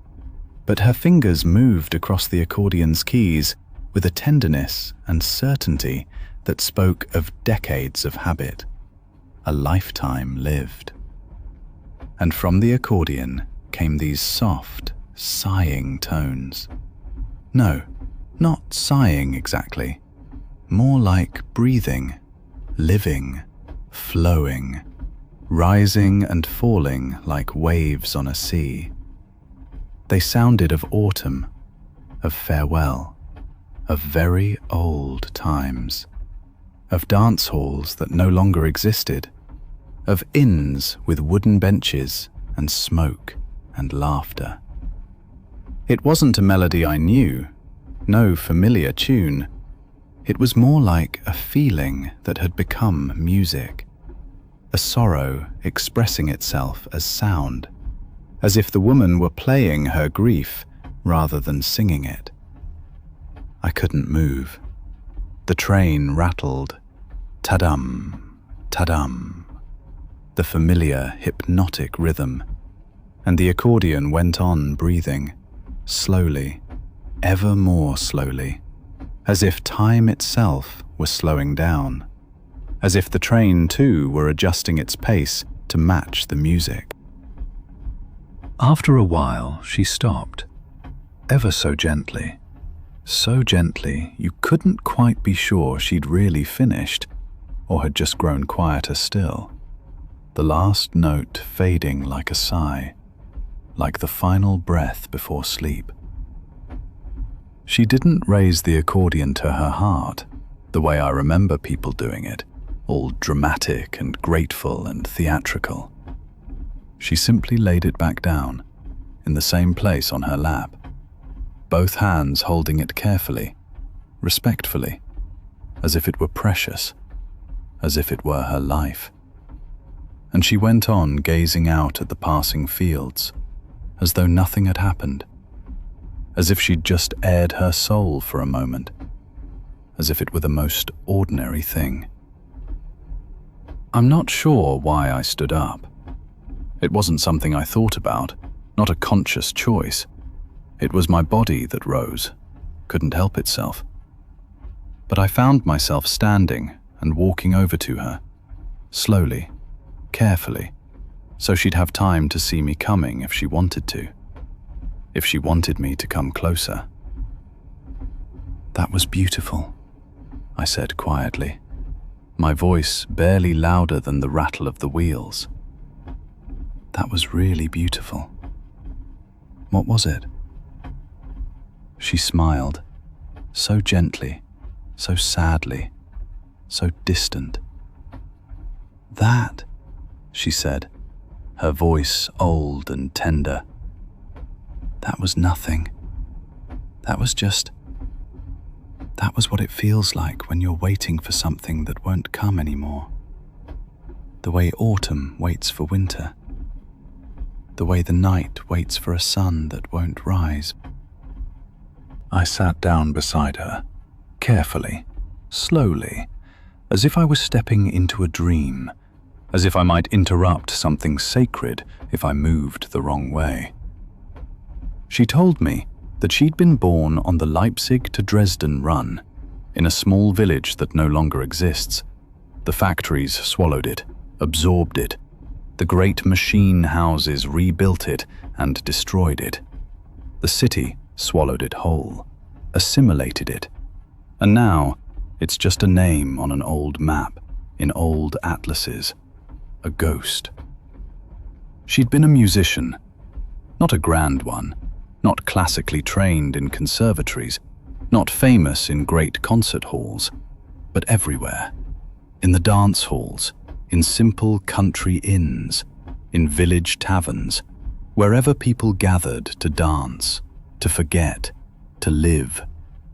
But her fingers moved across the accordion's keys with a tenderness and certainty that spoke of decades of habit, a lifetime lived. And from the accordion came these soft, sighing tones. No, not sighing exactly, more like breathing, living, flowing, rising and falling like waves on a sea. They sounded of autumn, of farewell, of very old times, of dance halls that no longer existed, of inns with wooden benches and smoke and laughter. It wasn't a melody I knew, no familiar tune. It was more like a feeling that had become music, a sorrow expressing itself as sound, as if the woman were playing her grief rather than singing it. I couldn't move. The train rattled, ta-dum, ta-dum, the familiar hypnotic rhythm, and the accordion went on breathing, slowly, ever more slowly, as if time itself were slowing down, as if the train too were adjusting its pace to match the music. After a while, she stopped, ever so gently you couldn't quite be sure she'd really finished or had just grown quieter still, the last note fading like a sigh, like the final breath before sleep. She didn't raise the accordion to her heart, the way I remember people doing it, all dramatic and grateful and theatrical. She simply laid it back down, in the same place on her lap, both hands holding it carefully, respectfully, as if it were precious, as if it were her life. And she went on gazing out at the passing fields, as though nothing had happened, as if she'd just aired her soul for a moment, as if it were the most ordinary thing. I'm not sure why I stood up. It wasn't something I thought about, not a conscious choice. It was my body that rose, couldn't help itself. But I found myself standing and walking over to her, slowly, carefully, so she'd have time to see me coming if she wanted to, if she wanted me to come closer. "That was beautiful," I said quietly, my voice barely louder than the rattle of the wheels. "That was really beautiful. What was it?" She smiled, so gently, so sadly, so distant. "That," she said, her voice old and tender. "That was nothing. That was what it feels like when you're waiting for something that won't come anymore. The way autumn waits for winter. The way the night waits for a sun that won't rise." I sat down beside her, carefully, slowly, as if I was stepping into a dream, as if I might interrupt something sacred if I moved the wrong way. She told me that she'd been born on the Leipzig to Dresden run, in a small village that no longer exists. The factories swallowed it, absorbed it. The great machine houses rebuilt it and destroyed it. The city swallowed it whole, assimilated it, and now it's just a name on an old map, in old atlases, a ghost. She'd been a musician, not a grand one, not classically trained in conservatories, not famous in great concert halls, but everywhere, in the dance halls, in simple country inns, in village taverns, wherever people gathered to dance, to forget, to live,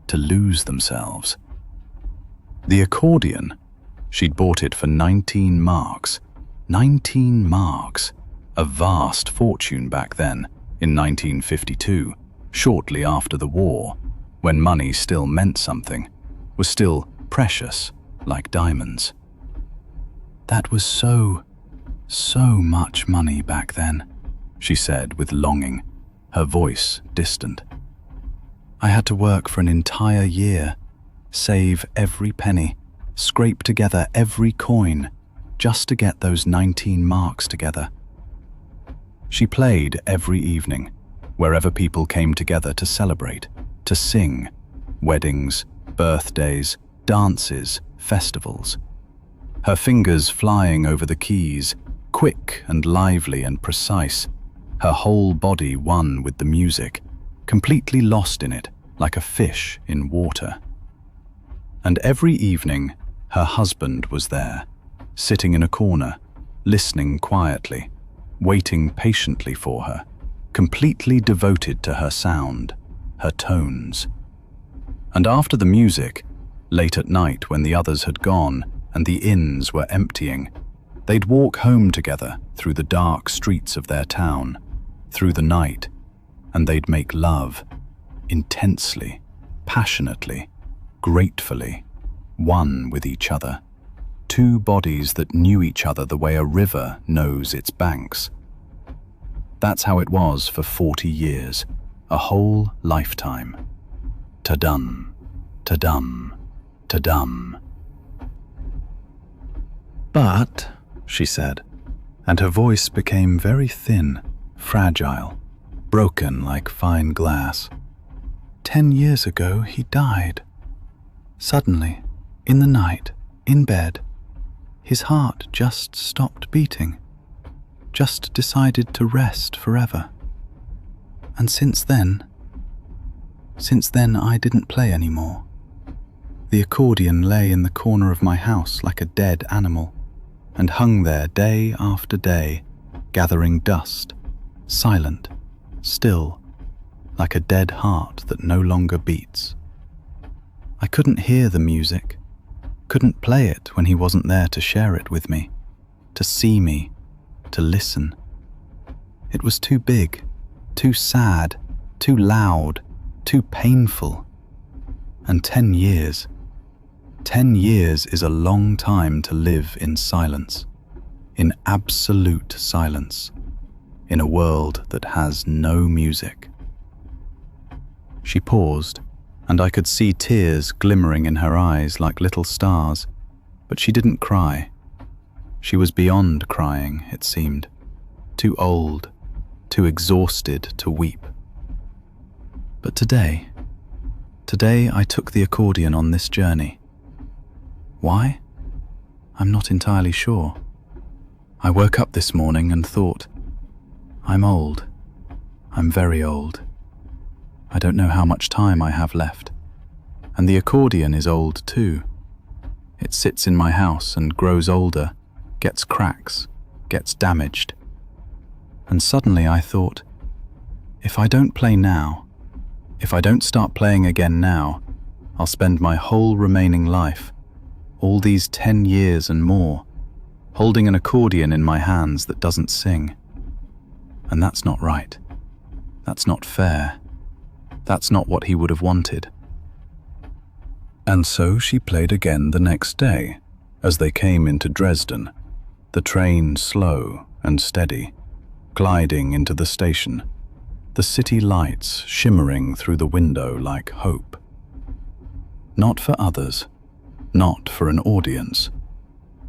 to lose themselves. The accordion, she'd bought it for 19 marks. 19 marks, a vast fortune back then, in 1952, shortly after the war, when money still meant something, was still precious like diamonds. That was so much money back then, she said with longing, her voice distant. I had to work for an entire year, save every penny, scrape together every coin, just to get those 19 marks together. She played every evening, wherever people came together to celebrate, to sing, weddings, birthdays, dances, festivals. Her fingers flying over the keys, quick and lively and precise, her whole body one with the music, completely lost in it, like a fish in water. And every evening, her husband was there, sitting in a corner, listening quietly, waiting patiently for her, completely devoted to her sound, her tones. And after the music, late at night when the others had gone and the inns were emptying, they'd walk home together through the dark streets of their town, through the night, and they'd make love, intensely, passionately, gratefully, one with each other, two bodies that knew each other the way a river knows its banks. That's how it was for 40 years, a whole lifetime. Ta-dum, ta-dum, ta-dum. But, she said, and her voice became very thin, fragile, broken like fine glass. 10 years ago he died. Suddenly, in the night, in bed, his heart just stopped beating, just decided to rest forever. And since then I didn't play anymore. The accordion lay in the corner of my house like a dead animal, and hung there day after day, gathering dust, silent, still, like a dead heart that no longer beats. I couldn't hear the music, couldn't play it when he wasn't there to share it with me, to see me, to listen. It was too big, too sad, too loud, too painful. And 10 years is a long time to live in silence, in absolute silence, in a world that has no music. She paused, and I could see tears glimmering in her eyes like little stars, but she didn't cry. She was beyond crying, it seemed, too old, too exhausted to weep. But today I took the accordion on this journey. Why? I'm not entirely sure. I woke up this morning and thought, I'm old. I'm very old. I don't know how much time I have left. And the accordion is old too. It sits in my house and grows older, gets cracks, gets damaged. And suddenly I thought, if I don't play now, if I don't start playing again now, I'll spend my whole remaining life, all these 10 years and more, holding an accordion in my hands that doesn't sing. And that's not right. That's not fair. That's not what he would have wanted. And so she played again the next day, as they came into Dresden, the train slow and steady, gliding into the station, the city lights shimmering through the window like hope. Not for others, not for an audience.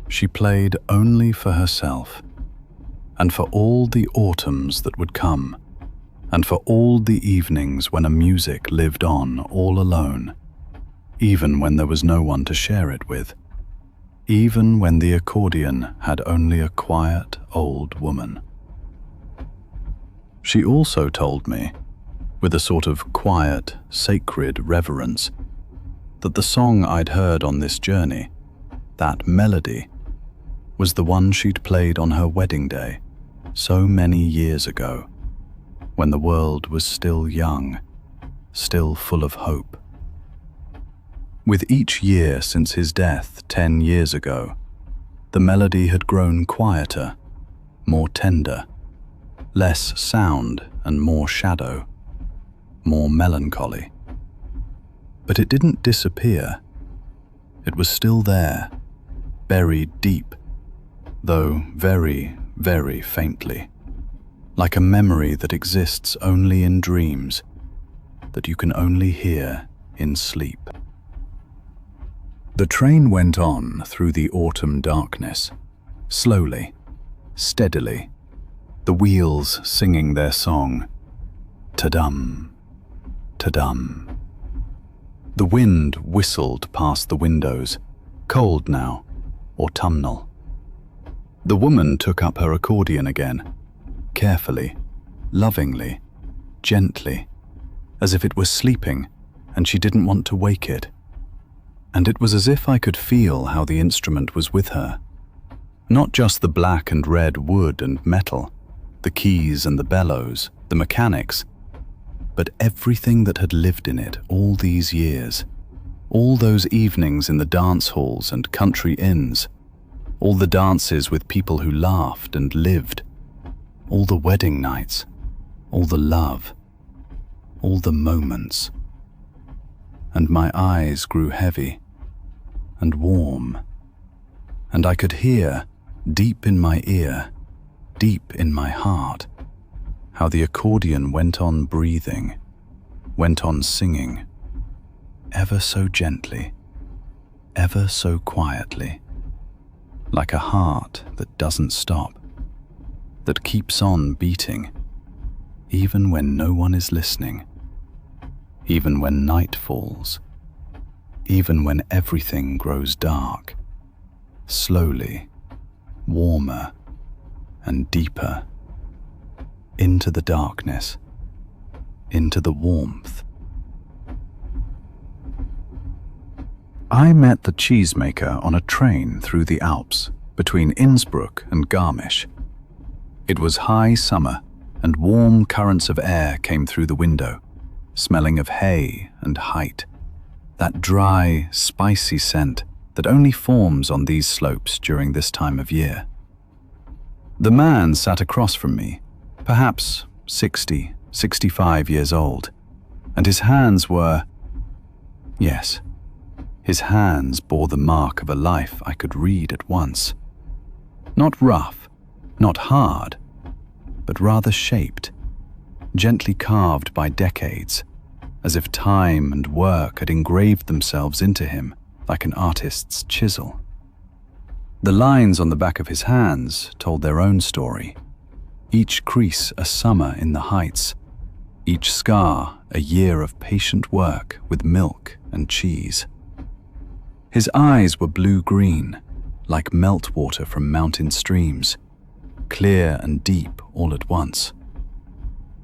She played only for herself, and for all the autumns that would come, and for all the evenings when a music lived on all alone, even when there was no one to share it with, even when the accordion had only a quiet old woman. She also told me, with a sort of quiet, sacred reverence, that the song I'd heard on this journey, that melody, was the one she'd played on her wedding day so many years ago, when the world was still young, still full of hope. With each year since his death 10 years ago, the melody had grown quieter, more tender, less sound and more shadow, more melancholy. But it didn't disappear. It was still there, buried deep, though very, very faintly, like a memory that exists only in dreams, that you can only hear in sleep. The train went on through the autumn darkness, slowly, steadily, the wheels singing their song, ta-dum, ta-dum. The wind whistled past the windows, cold now, autumnal. The woman took up her accordion again, carefully, lovingly, gently, as if it were sleeping, and she didn't want to wake it. And it was as if I could feel how the instrument was with her. Not just the black and red wood and metal, the keys and the bellows, the mechanics, but everything that had lived in it all these years. All those evenings in the dance halls and country inns, all the dances with people who laughed and lived, all the wedding nights, all the love, all the moments. And my eyes grew heavy and warm, and I could hear, deep in my ear, deep in my heart, how the accordion went on breathing, went on singing, ever so gently, ever so quietly, like a heart that doesn't stop, that keeps on beating, even when no one is listening, even when night falls, even when everything grows dark, slowly, warmer and deeper, into the darkness, into the warmth. I met the Cheesemaker on a train through the Alps, between Innsbruck and Garmisch. It was high summer, and warm currents of air came through the window, smelling of hay and height, that dry, spicy scent that only forms on these slopes during this time of year. The man sat across from me, perhaps 60, 65 years old, and his hands were, yes, his hands bore the mark of a life I could read at once. Not rough, not hard, but rather shaped, gently carved by decades, as if time and work had engraved themselves into him like an artist's chisel. The lines on the back of his hands told their own story, each crease a summer in the heights, each scar a year of patient work with milk and cheese. His eyes were blue-green, like meltwater from mountain streams, clear and deep all at once.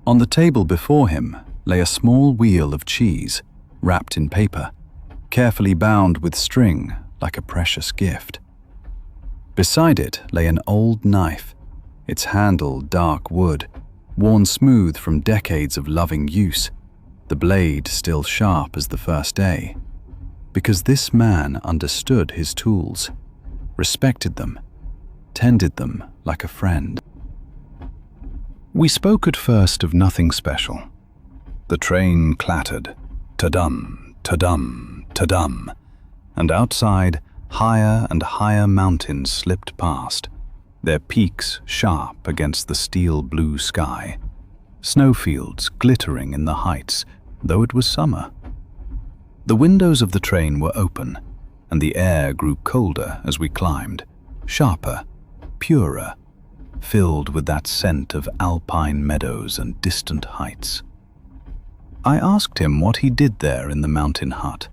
On the table before him lay a small wheel of cheese, wrapped in paper, carefully bound with string like a precious gift. Beside it lay an old knife, its handle dark wood, worn smooth from decades of loving use, the blade still sharp as the first day. Because this man understood his tools, respected them, tended them like a friend. We spoke at first of nothing special. The train clattered, ta-dum, ta-dum, ta-dum, and outside, higher and higher mountains slipped past, their peaks sharp against the steel blue sky, snowfields glittering in the heights, though it was summer. The windows of the train were open, and the air grew colder as we climbed, sharper, purer, filled with that scent of alpine meadows and distant heights. I asked him what he did there in the mountain hut,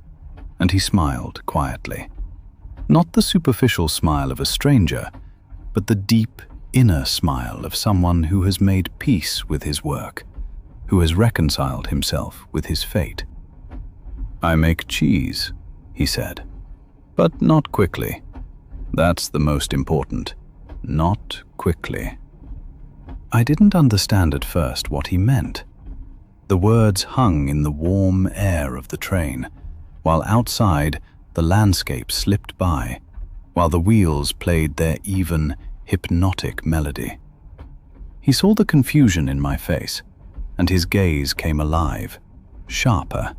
and he smiled quietly. Not the superficial smile of a stranger, but the deep, inner smile of someone who has made peace with his work, who has reconciled himself with his fate. "I make cheese," he said, "but not quickly. That's the most important. Not quickly." I didn't understand at first what he meant. The words hung in the warm air of the train, while outside the landscape slipped by, while the wheels played their even, hypnotic melody. He saw the confusion in my face, and his gaze came alive, sharper,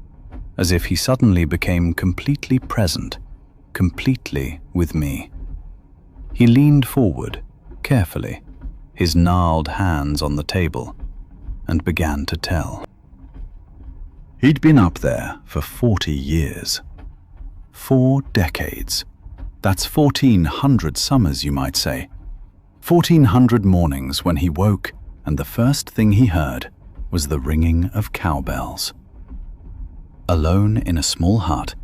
as if he suddenly became completely present, completely with me. He leaned forward, carefully, his gnarled hands on the table, and began to tell. He'd been up there for 40 years. 4 decades. That's 1,400 summers, you might say. 1,400 mornings when he woke, and the first thing he heard was the ringing of cowbells. Alone in a small hut,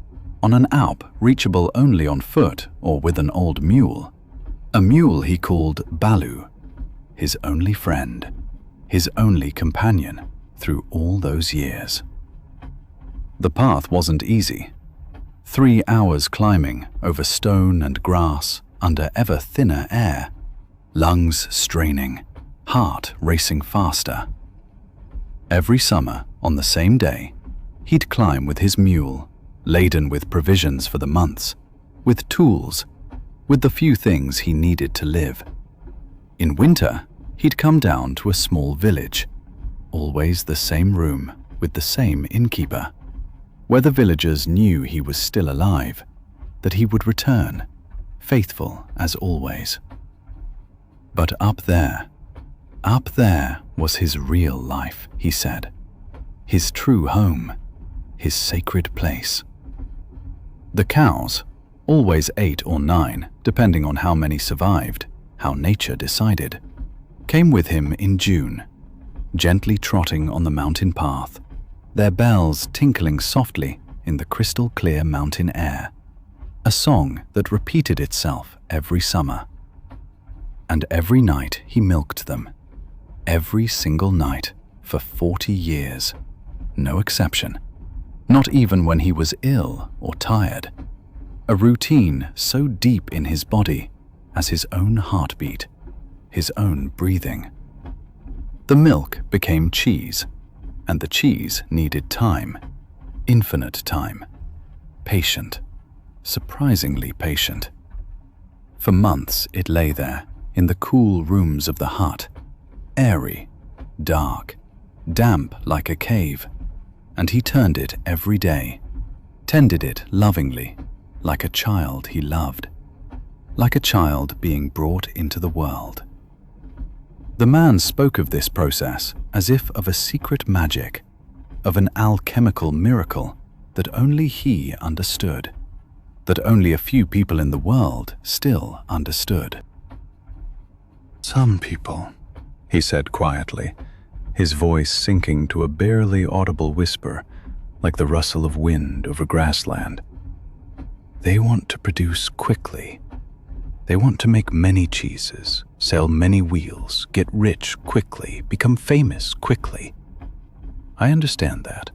on an Alp reachable only on foot or with an old mule. A mule he called Balu, his only friend, his only companion through all those years. The path wasn't easy. 3 hours climbing over stone and grass under ever thinner air, lungs straining, heart racing faster. Every summer, on the same day, he'd climb with his mule, laden with provisions for the months, with tools, with the few things he needed to live. In winter, he'd come down to a small village, always the same room with the same innkeeper, where the villagers knew he was still alive, that he would return, faithful as always. But up there was his real life, he said, his true home, his sacred place. The cows, always 8 or 9, depending on how many survived, how nature decided, came with him in June, gently trotting on the mountain path, their bells tinkling softly in the crystal-clear mountain air, a song that repeated itself every summer. And every night he milked them, every single night for 40 years, no exception, not even when he was ill or tired, a routine so deep in his body as his own heartbeat, his own breathing. The milk became cheese, and the cheese needed time, infinite time, patient, surprisingly patient. For months it lay there, in the cool rooms of the hut, airy, dark, damp like a cave, and he turned it every day, tended it lovingly, like a child he loved, like a child being brought into the world. The man spoke of this process as if of a secret magic, of an alchemical miracle that only he understood, that only a few people in the world still understood. "Some people," he said quietly, his voice sinking to a barely audible whisper, like the rustle of wind over grassland. "They want to produce quickly. They want to make many cheeses, sell many wheels, get rich quickly, become famous quickly. I understand that.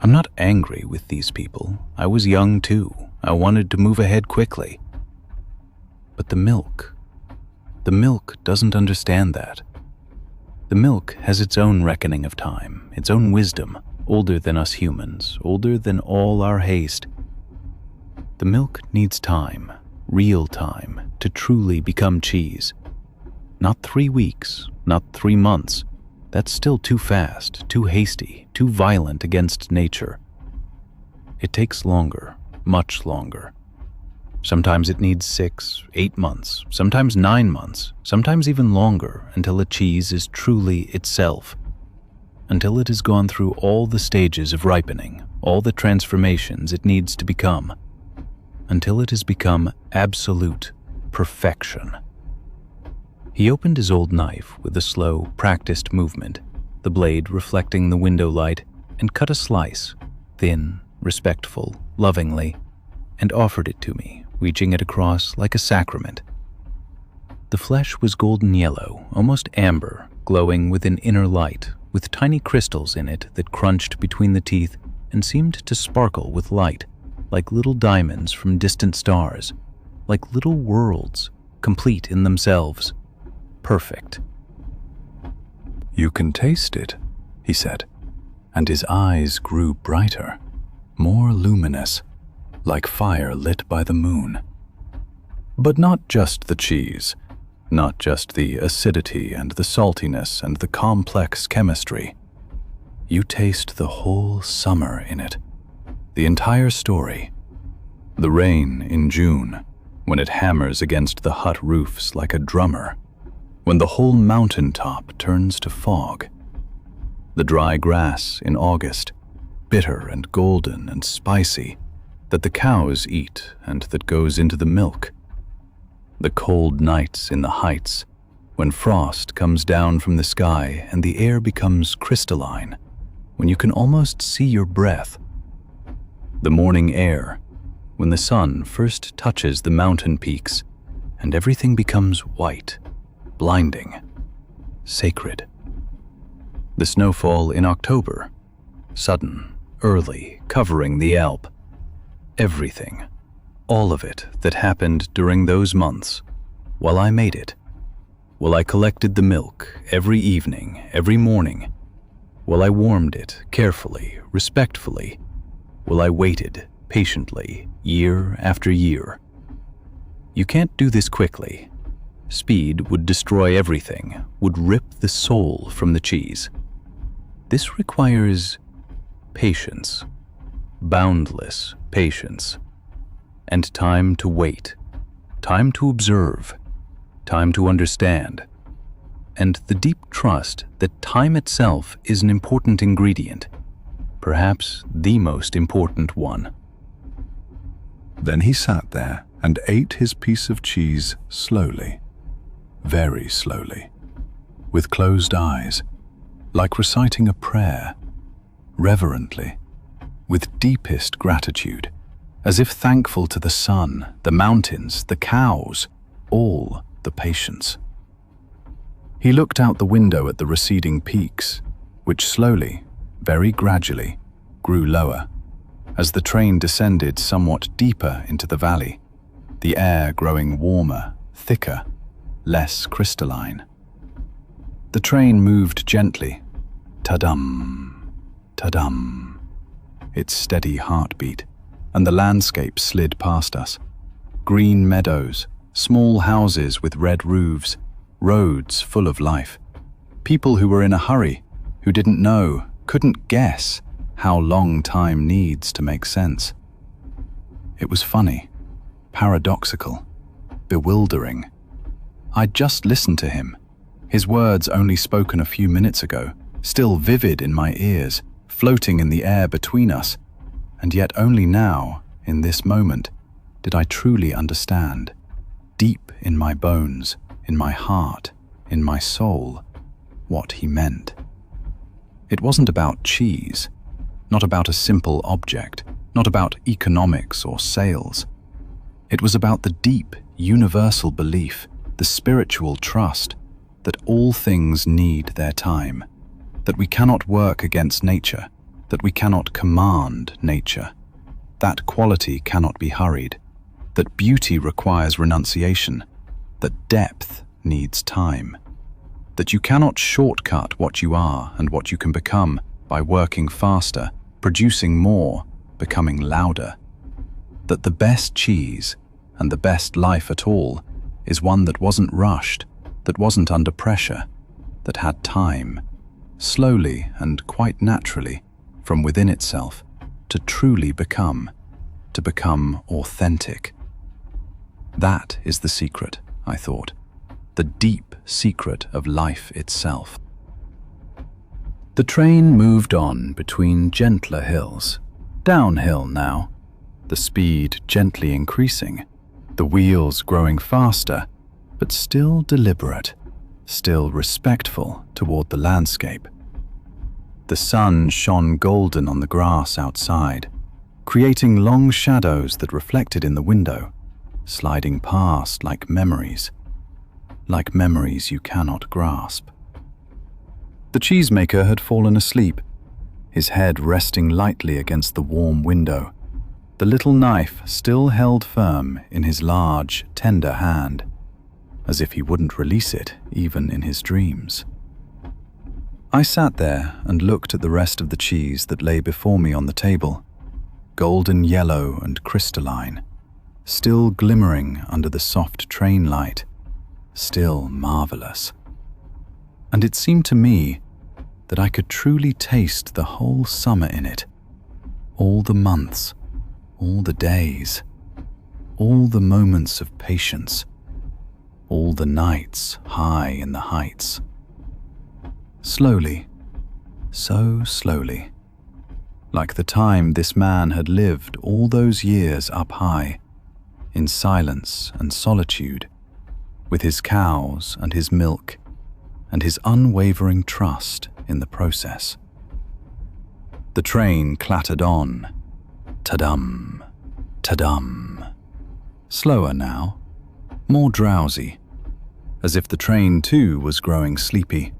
I'm not angry with these people. I was young too. I wanted to move ahead quickly. But the milk doesn't understand that. The milk has its own reckoning of time, its own wisdom, older than us humans, older than all our haste. The milk needs time, real time, to truly become cheese. Not 3 weeks, not 3 months. That's still too fast, too hasty, too violent against nature. It takes longer, much longer. Sometimes it needs 6, 8 months, sometimes 9 months, sometimes even longer, until a cheese is truly itself, until it has gone through all the stages of ripening, all the transformations it needs to become, until it has become absolute perfection. He opened his old knife with a slow, practiced movement, the blade reflecting the window light, and cut a slice, thin, respectful, lovingly, and offered it to me, reaching it across like a sacrament. The flesh was golden yellow, almost amber, glowing with an inner light, with tiny crystals in it that crunched between the teeth and seemed to sparkle with light, like little diamonds from distant stars, like little worlds, complete in themselves, perfect. "You can taste it," he said, and his eyes grew brighter, more luminous, like fire lit by the moon. But not just the cheese, not just the acidity and the saltiness and the complex chemistry. You taste the whole summer in it, the entire story. The rain in June, when it hammers against the hut roofs like a drummer, when the whole mountain top turns to fog. The dry grass in August, bitter and golden and spicy, that the cows eat and that goes into the milk. The cold nights in the heights, when frost comes down from the sky and the air becomes crystalline, when you can almost see your breath. The morning air, when the sun first touches the mountain peaks and everything becomes white, blinding, sacred. The snowfall in October, sudden, early, covering the Alp. Everything, all of it that happened during those months, while I made it, while I collected the milk every evening, every morning, while I warmed it carefully, respectfully, while I waited patiently, year after year. You can't do this quickly. Speed would destroy everything, would rip the soul from the cheese. This requires patience, boundless patience, and time to wait, time to observe, time to understand, and the deep trust that time itself is an important ingredient, perhaps the most important one. Then he sat there and ate his piece of cheese slowly, very slowly, with closed eyes, like reciting a prayer, reverently, with deepest gratitude, as if thankful to the sun, the mountains, the cows, all the patience. He looked out the window at the receding peaks, which slowly, very gradually, grew lower, as the train descended somewhat deeper into the valley, the air growing warmer, thicker, less crystalline. The train moved gently, ta-dum, ta-dum, its steady heartbeat, and the landscape slid past us. Green meadows, small houses with red roofs, roads full of life. People who were in a hurry, who didn't know, couldn't guess how long time needs to make sense. It was funny, paradoxical, bewildering. I'd just listened to him, his words only spoken a few minutes ago, still vivid in my ears, floating in the air between us, and yet only now, in this moment, did I truly understand, deep in my bones, in my heart, in my soul, what he meant. It wasn't about cheese, not about a simple object, not about economics or sales. It was about the deep, universal belief, the spiritual trust, that all things need their time, that we cannot work against nature, that we cannot command nature, that quality cannot be hurried, that beauty requires renunciation, that depth needs time, that you cannot shortcut what you are and what you can become by working faster, producing more, becoming louder, that the best cheese and the best life at all is one that wasn't rushed, that wasn't under pressure, that had time, slowly and quite naturally, from within itself, to truly become, to become authentic. That is the secret, I thought, the deep secret of life itself. The train moved on between gentler hills, downhill now, the speed gently increasing, the wheels growing faster, but still deliberate, still respectful toward the landscape. The sun shone golden on the grass outside, creating long shadows that reflected in the window, sliding past like memories you cannot grasp. The cheesemaker had fallen asleep, his head resting lightly against the warm window, the little knife still held firm in his large, tender hand, as if he wouldn't release it even in his dreams. I sat there and looked at the rest of the cheese that lay before me on the table, golden yellow and crystalline, still glimmering under the soft train light, still marvelous. And it seemed to me that I could truly taste the whole summer in it, all the months, all the days, all the moments of patience, all the nights high in the heights. Slowly, so slowly, like the time this man had lived all those years up high, in silence and solitude, with his cows and his milk, and his unwavering trust in the process. The train clattered on, ta-dum, ta-dum, slower now, more drowsy, as if the train too was growing sleepy,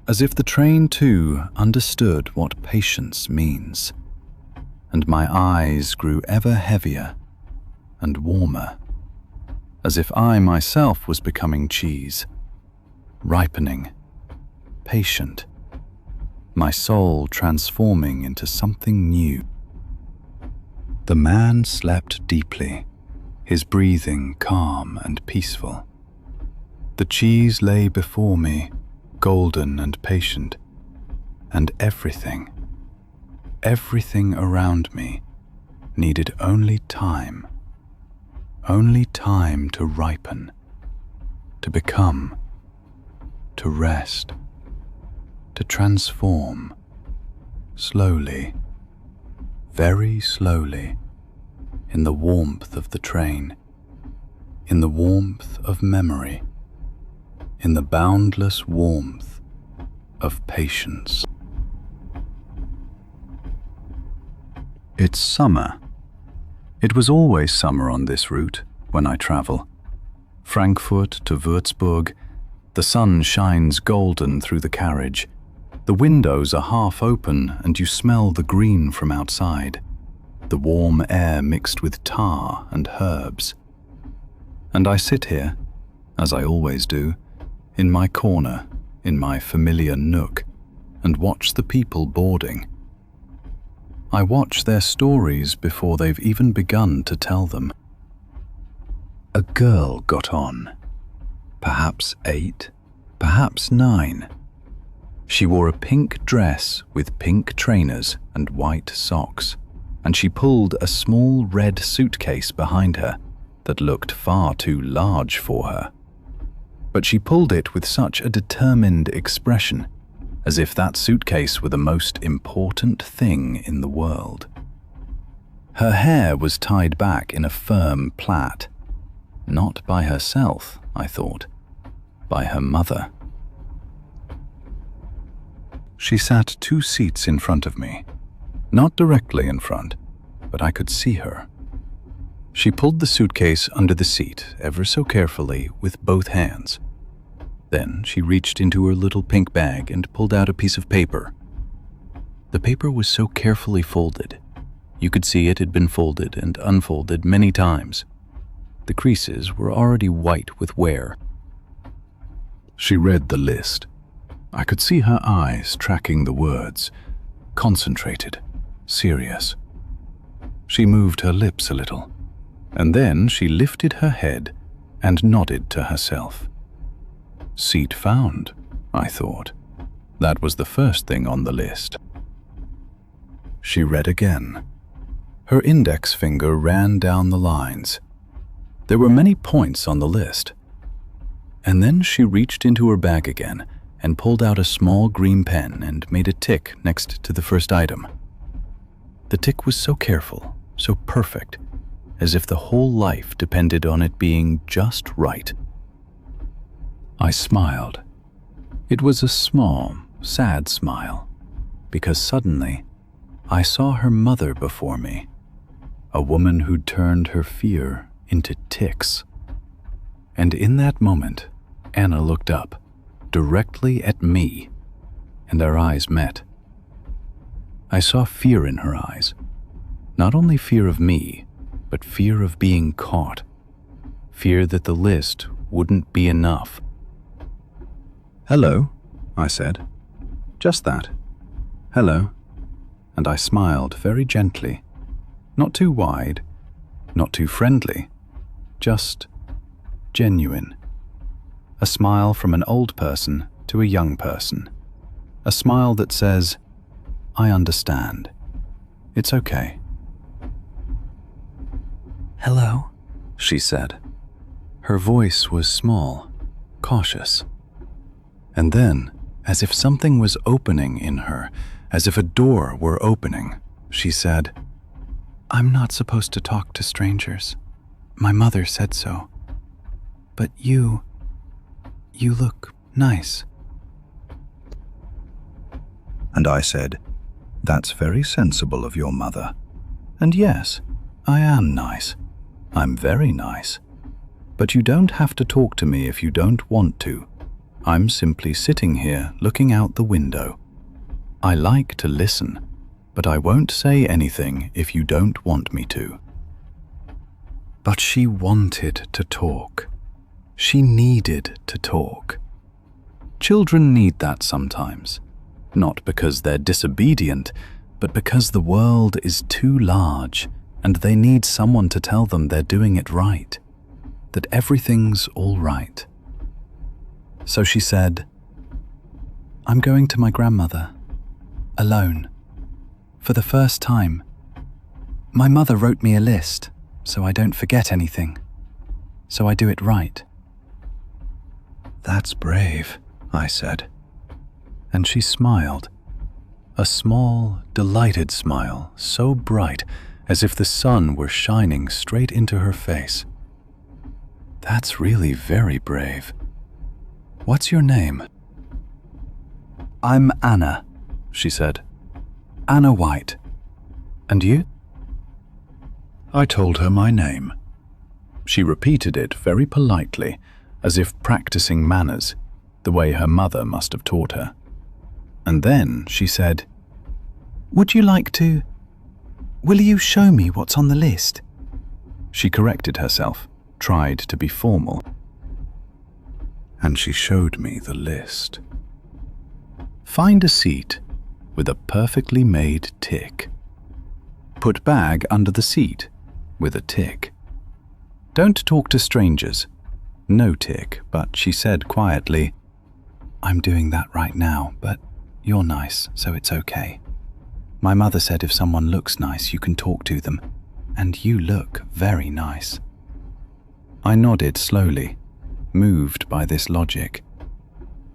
as if the train too understood what patience means. and my eyes grew ever heavier and warmer, as if I myself was becoming cheese, ripening, patient, my soul transforming into something new. The man slept deeply, his breathing calm and peaceful. The cheese lay before me, golden and patient, and everything around me needed only time to ripen, to become, to rest, to transform, slowly, very slowly, in the warmth of the train, in the warmth of memory, in the boundless warmth of patience. It's summer. It was always summer on this route when I travel. Frankfurt to Würzburg, the sun shines golden through the carriage. The windows are half open and you smell the green from outside, the warm air mixed with tar and herbs. And I sit here, as I always do, in my corner, in my familiar nook, and watch the people boarding. I watch their stories before they've even begun to tell them. A girl got on, perhaps 8, perhaps 9. She wore a pink dress with pink trainers and white socks, and she pulled a small red suitcase behind her that looked far too large for her. But she pulled it with such a determined expression, as if that suitcase were the most important thing in the world. Her hair was tied back in a firm plait, not by herself, I thought, by her mother. She sat 2 seats in front of me, not directly in front, but I could see her. She pulled the suitcase under the seat ever so carefully with both hands. Then she reached into her little pink bag and pulled out a piece of paper. The paper was so carefully folded. You could see it had been folded and unfolded many times. The creases were already white with wear. She read the list. I could see her eyes tracking the words, concentrated, serious. She moved her lips a little, and then she lifted her head and nodded to herself. Seat found, I thought. That was the first thing on the list. She read again. Her index finger ran down the lines. There were many points on the list. And then she reached into her bag again and pulled out a small green pen and made a tick next to the first item. The tick was so careful, so perfect, as if the whole life depended on it being just right. I smiled. It was a small, sad smile, because suddenly I saw her mother before me, a woman who'd turned her fear into ticks. And in that moment, Anna looked up, directly at me, and our eyes met. I saw fear in her eyes, not only fear of me, but fear of being caught, fear that the list wouldn't be enough. "Hello," I said. Just that. "Hello." And I smiled very gently, not too wide, not too friendly, just genuine. A smile from an old person to a young person. A smile that says, "I understand. It's okay." "Hello," she said. Her voice was small, cautious. And then, as if something was opening in her, as if a door were opening, she said, "I'm not supposed to talk to strangers. My mother said so. But you look nice." And I said, "That's very sensible of your mother. And yes, I am nice. I'm very nice. But you don't have to talk to me if you don't want to. I'm simply sitting here looking out the window. I like to listen. but I won't say anything if you don't want me to." But she wanted to talk. She needed to talk. Children need that sometimes, not because they're disobedient, but because the world is too large and they need someone to tell them they're doing it right, that everything's all right. So she said, "I'm going to my grandmother, alone, for the first time. My mother wrote me a list, so I don't forget anything, so I do it right." "That's brave," I said. And she smiled, a small, delighted smile, so bright as if the sun were shining straight into her face. "That's really very brave. What's your name?" "I'm Anna," she said. "Anna White. And you?" I told her my name. She repeated it very politely, as if practicing manners, the way her mother must have taught her. And then she said, "Will you show me what's on the list?" She corrected herself, tried to be formal. And she showed me the list. Find a seat with a perfectly made tick. Put bag under the seat with a tick. Don't talk to strangers. No tick, but she said quietly, "I'm doing that right now, but you're nice, so it's okay. My mother said if someone looks nice, you can talk to them, and you look very nice." I nodded slowly, moved by this logic.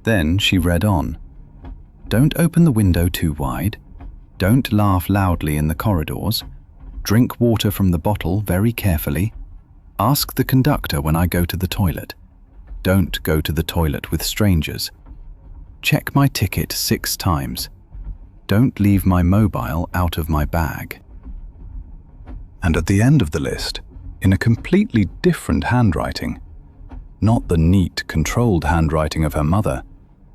Then she read on. "Don't open the window too wide. Don't laugh loudly in the corridors. Drink water from the bottle very carefully. Ask the conductor when I go to the toilet. Don't go to the toilet with strangers. Check my ticket 6 times. Don't leave my mobile out of my bag." And at the end of the list, in a completely different handwriting, not the neat, controlled handwriting of her mother,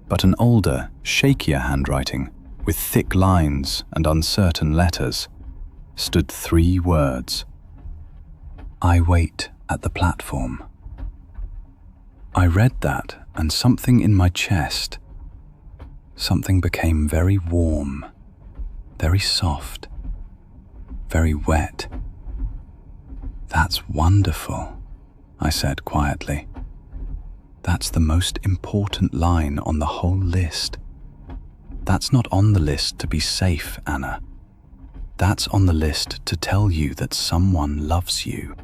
but an older, shakier handwriting with thick lines and uncertain letters, stood 3 words. "I wait at the platform." I read that, and something in my chest, something became very warm, very soft, very wet. "That's wonderful," I said quietly. "That's the most important line on the whole list. That's not on the list to be safe, Anna. That's on the list to tell you that someone loves you."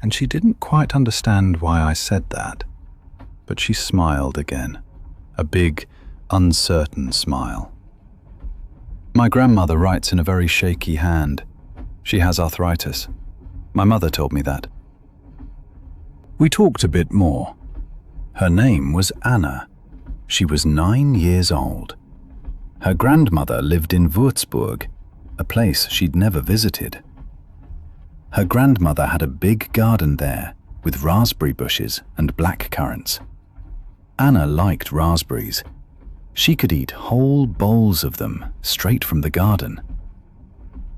And she didn't quite understand why I said that, but she smiled again, a big, uncertain smile. "My grandmother writes in a very shaky hand. She has arthritis. My mother told me that." We talked a bit more. Her name was Anna. She was 9 years old. Her grandmother lived in Würzburg, a place she'd never visited. Her grandmother had a big garden there with raspberry bushes and blackcurrants. Anna liked raspberries. She could eat whole bowls of them straight from the garden.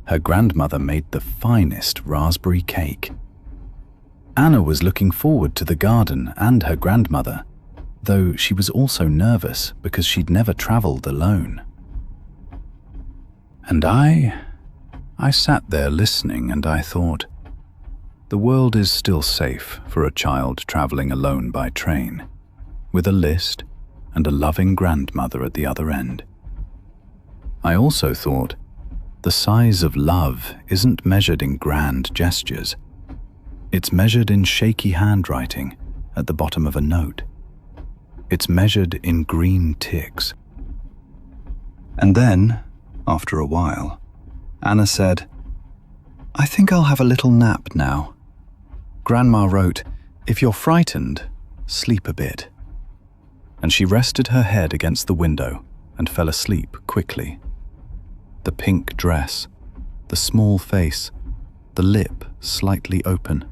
Her grandmother made the finest raspberry cake. Anna was looking forward to the garden and her grandmother, though she was also nervous because she'd never traveled alone. And I sat there listening, and I thought, the world is still safe for a child traveling alone by train, with a list and a loving grandmother at the other end. I also thought, the size of love isn't measured in grand gestures. It's measured in shaky handwriting at the bottom of a note. It's measured in green ticks. And then, after a while, Anna said, "I think I'll have a little nap now. Grandma wrote, if you're frightened, sleep a bit." And she rested her head against the window and fell asleep quickly. The pink dress, the small face, the lip slightly open.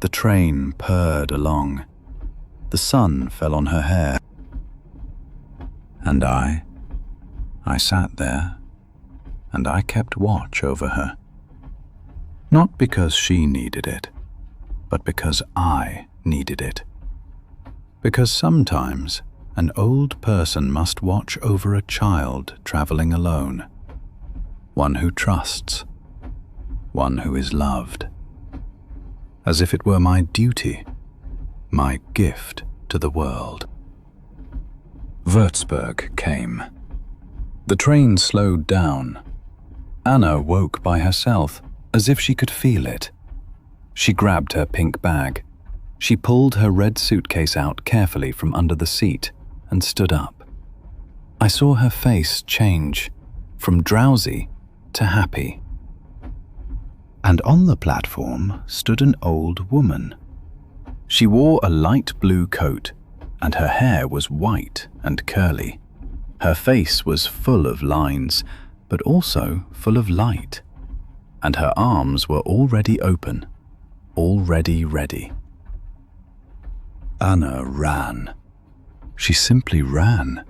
The train purred along. The sun fell on her hair. And I sat there, and I kept watch over her. Not because she needed it, but because I needed it. Because sometimes an old person must watch over a child traveling alone, one who trusts, one who is loved, as if it were my duty, my gift to the world. Würzburg came. The train slowed down. Anna woke by herself, as if she could feel it. She grabbed her pink bag. She pulled her red suitcase out carefully from under the seat and stood up. I saw her face change from drowsy to happy. And on the platform stood an old woman. She wore a light blue coat, and her hair was white and curly. Her face was full of lines, but also full of light, and her arms were already open, already ready. Anna ran. She simply ran.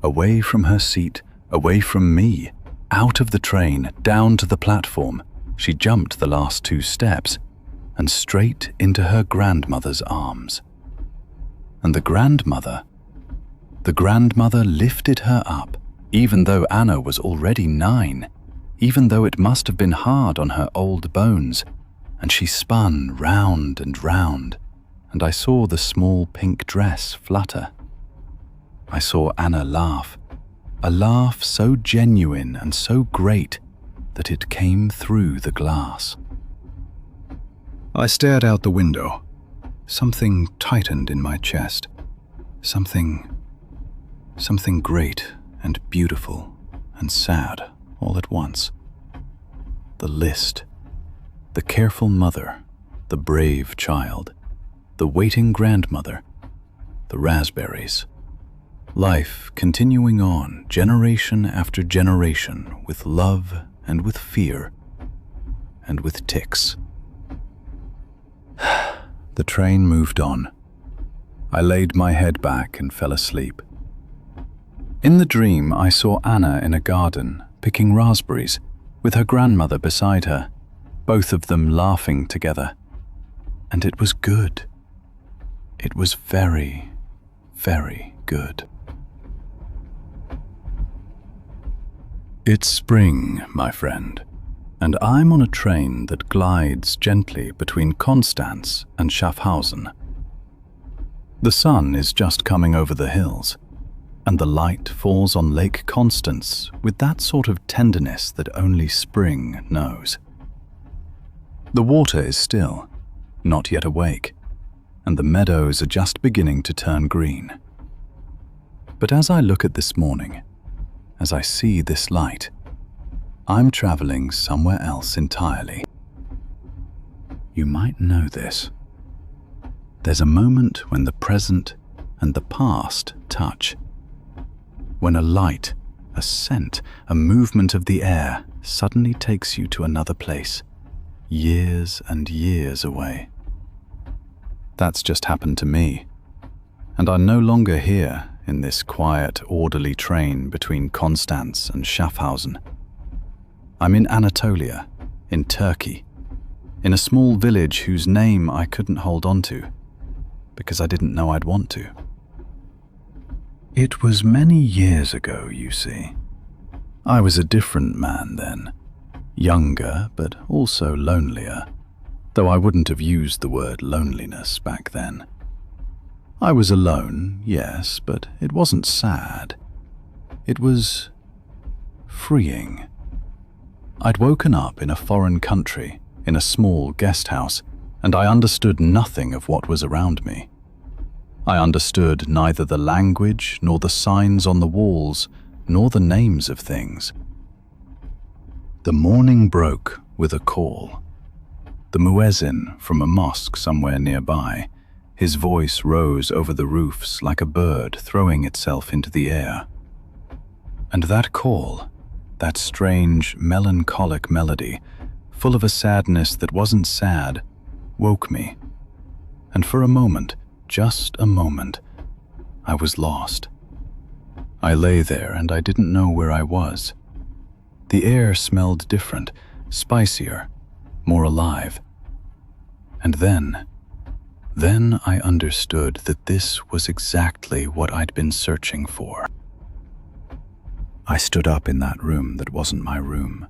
Away from her seat, away from me, out of the train, down to the platform. She jumped the last 2 steps and straight into her grandmother's arms. And the grandmother lifted her up, even though Anna was already 9, even though it must have been hard on her old bones, and she spun round and round, and I saw the small pink dress flutter. I saw Anna laugh, a laugh so genuine and so great that it came through the glass. I stared out the window. Something tightened in my chest. Something great and beautiful and sad all at once. The list, the careful mother, the brave child, the waiting grandmother, the raspberries. Life continuing on generation after generation with love and with fear and with ticks. The train moved on. I laid my head back and fell asleep. In the dream, I saw Anna in a garden picking raspberries with her grandmother beside her, both of them laughing together. And it was good. It was very, very good. It's spring, my friend, and I'm on a train that glides gently between Konstanz and Schaffhausen. The sun is just coming over the hills, and the light falls on Lake Constance with that sort of tenderness that only spring knows. The water is still, not yet awake, and the meadows are just beginning to turn green. But as I look at this morning, as I see this light, I'm traveling somewhere else entirely. You might know this. There's a moment when the present and the past touch. When a light, a scent, a movement of the air suddenly takes you to another place, years and years away. That's just happened to me, and I'm no longer here in this quiet, orderly train between Konstanz and Schaffhausen. I'm in Anatolia, in Turkey, in a small village whose name I couldn't hold on to, because I didn't know I'd want to. It was many years ago, you see. I was a different man then, younger but also lonelier, though I wouldn't have used the word loneliness back then. I was alone, yes, but it wasn't sad. It was freeing. I'd woken up in a foreign country, in a small guest house, and I understood nothing of what was around me. I understood neither the language, nor the signs on the walls, nor the names of things. The morning broke with a call. The muezzin from a mosque somewhere nearby. His voice rose over the roofs like a bird throwing itself into the air. And that call, that strange, melancholic melody, full of a sadness that wasn't sad, woke me. And for a moment, just a moment, I was lost. I lay there and I didn't know where I was. The air smelled different, spicier, more alive. And then I understood that this was exactly what I'd been searching for. I stood up in that room that wasn't my room,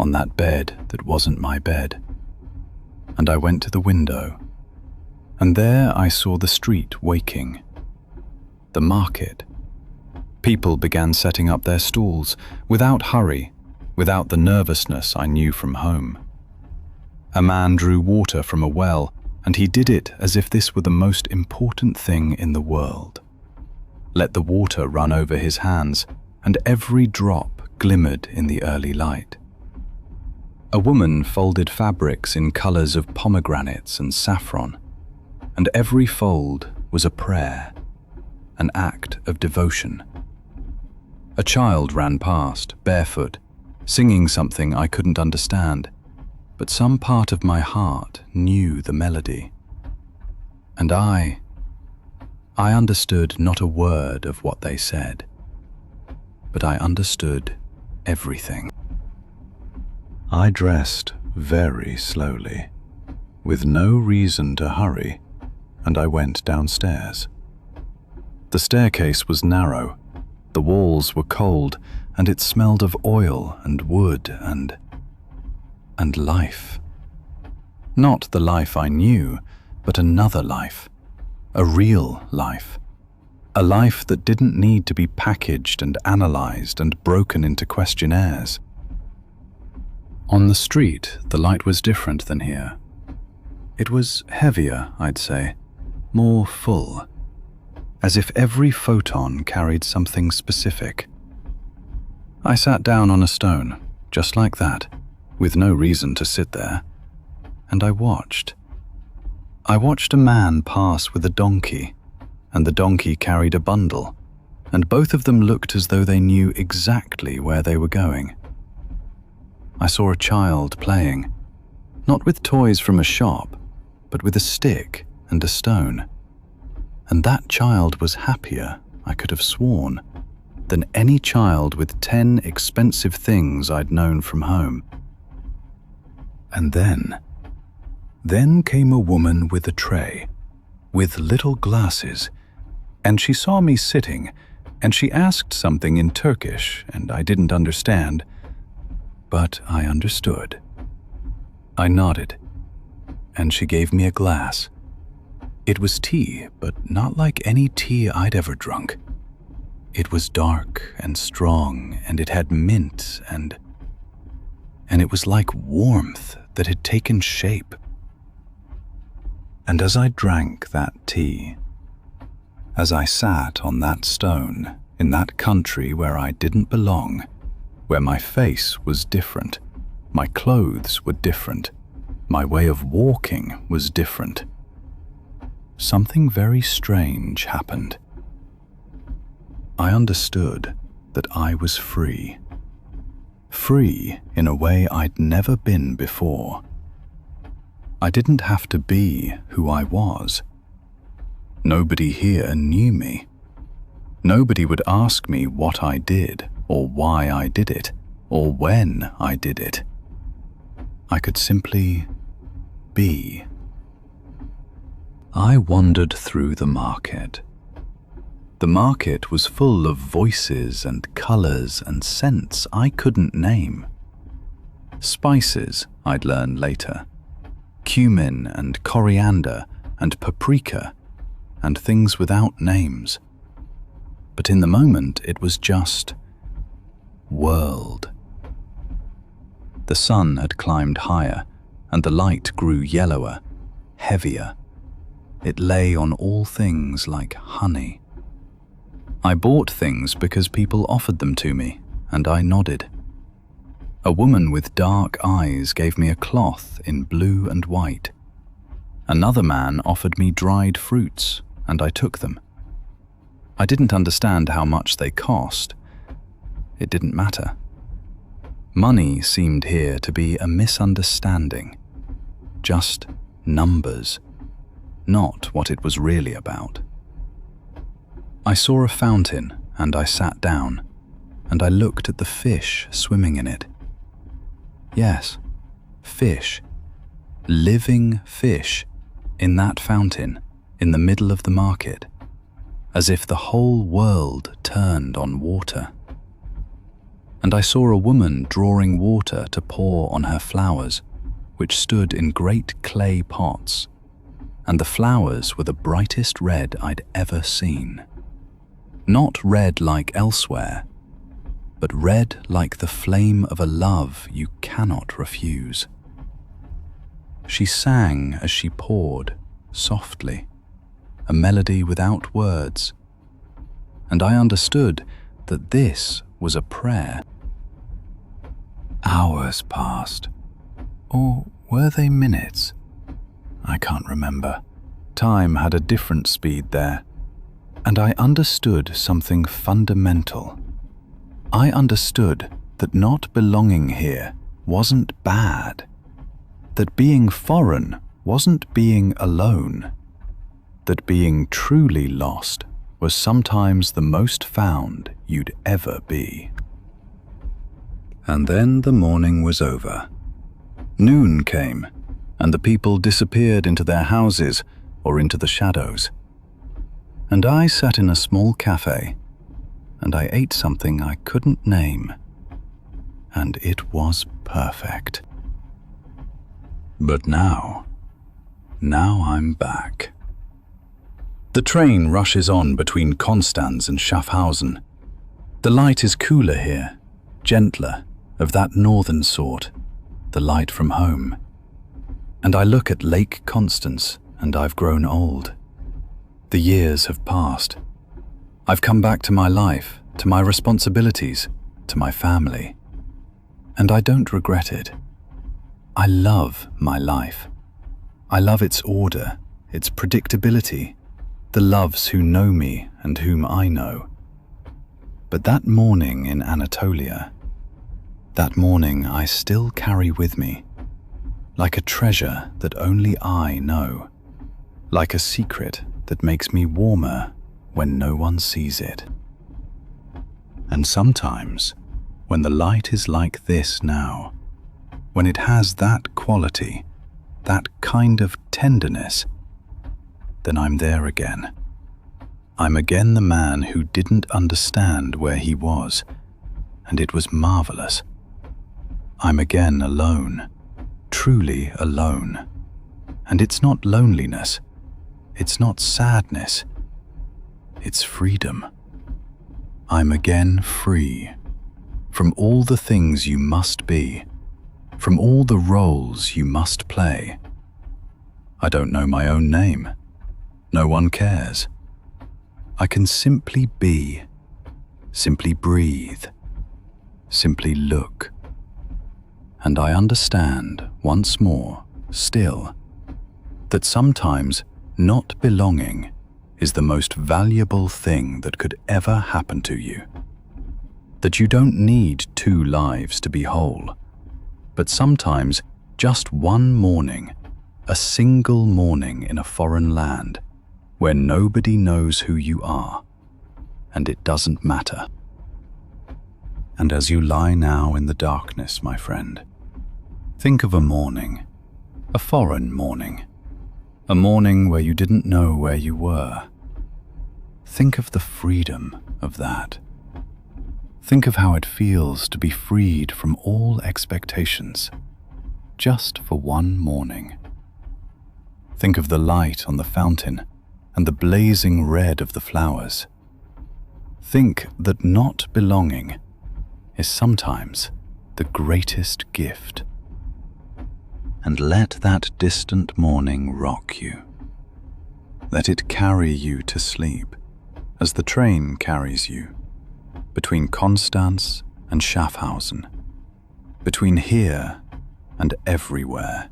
on that bed that wasn't my bed, and I went to the window, and there I saw the street waking, the market. People began setting up their stalls, without hurry, without the nervousness I knew from home. A man drew water from a well, and he did it as if this were the most important thing in the world. Let the water run over his hands, and every drop glimmered in the early light. A woman folded fabrics in colors of pomegranates and saffron, and every fold was a prayer, an act of devotion. A child ran past, barefoot, singing something I couldn't understand, but some part of my heart knew the melody. And I understood not a word of what they said, but I understood everything. I dressed very slowly, with no reason to hurry, and I went downstairs. The staircase was narrow, the walls were cold, and it smelled of oil and wood and life. Not the life I knew, but another life, a real life. A life that didn't need to be packaged and analyzed and broken into questionnaires. On the street, the light was different than here. It was heavier, I'd say, more full, as if every photon carried something specific. I sat down on a stone, just like that, with no reason to sit there, and I watched. I watched a man pass with a donkey, and the donkey carried a bundle, and both of them looked as though they knew exactly where they were going. I saw a child playing, not with toys from a shop, but with a stick and a stone. And that child was happier, I could have sworn, than any child with 10 expensive things I'd known from home. And then came a woman with a tray, with little glasses, and she saw me sitting, and she asked something in Turkish, and I didn't understand, but I understood. I nodded, and she gave me a glass. It was tea, but not like any tea I'd ever drunk. It was dark and strong, and it had mint, and it was like warmth that had taken shape. And as I drank that tea, as I sat on that stone in that country where I didn't belong, where my face was different, my clothes were different, my way of walking was different, something very strange happened. I understood that I was free. Free in a way I'd never been before. I didn't have to be who I was. Nobody here knew me. Nobody would ask me what I did, or why I did it, or when I did it. I could simply be. I wandered through the market. The market was full of voices and colors and scents I couldn't name. Spices, I'd learn later. Cumin and coriander and paprika and things without names. But in the moment, it was just world. The sun had climbed higher, and the light grew yellower, heavier. It lay on all things like honey. I bought things because people offered them to me, and I nodded. A woman with dark eyes gave me a cloth in blue and white. Another man offered me dried fruits, and I took them. I didn't understand how much they cost. It didn't matter. Money seemed here to be a misunderstanding. Just numbers, not what it was really about. I saw a fountain, and I sat down, and I looked at the fish swimming in it. Yes, fish, living fish, in that fountain, in the middle of the market, as if the whole world turned on water. And I saw a woman drawing water to pour on her flowers, which stood in great clay pots, and the flowers were the brightest red I'd ever seen. Not red like elsewhere, but red like the flame of a love you cannot refuse. She sang as she poured, softly, a melody without words, and I understood that this was a prayer. Hours passed, or were they minutes? I can't remember. Time had a different speed there, and I understood something fundamental. I understood that not belonging here wasn't bad, that being foreign wasn't being alone, that being truly lost was sometimes the most found you'd ever be. And then the morning was over. Noon came, and the people disappeared into their houses or into the shadows. And I sat in a small cafe, and I ate something I couldn't name, and it was perfect. But now I'm back. The train rushes on between Konstanz and Schaffhausen. The light is cooler here, gentler, of that northern sort, the light from home. And I look at Lake Constance, and I've grown old. The years have passed. I've come back to my life, to my responsibilities, to my family. And I don't regret it. I love my life. I love its order, its predictability, the loves who know me and whom I know. But that morning in Anatolia, that morning I still carry with me, like a treasure that only I know, like a secret that makes me warmer when no one sees it. And sometimes, when the light is like this now, when it has that quality, that kind of tenderness, then I'm there again. I'm again the man who didn't understand where he was, and it was marvelous. I'm again alone, truly alone. And it's not loneliness, it's not sadness, it's freedom. I'm again free from all the things you must be, from all the roles you must play. I don't know my own name. No one cares. I can simply be, simply breathe, simply look. And I understand once more, still, that sometimes not belonging is the most valuable thing that could ever happen to you. That you don't need 2 lives to be whole, but sometimes just one morning, a single morning in a foreign land, where nobody knows who you are, and it doesn't matter. And as you lie now in the darkness, my friend, think of a morning, a foreign morning, a morning where you didn't know where you were. Think of the freedom of that. Think of how it feels to be freed from all expectations, just for one morning. Think of the light on the fountain and the blazing red of the flowers. Think that not belonging is sometimes the greatest gift. And let that distant morning rock you. Let it carry you to sleep, as the train carries you, between Konstanz and Schaffhausen, between here and everywhere,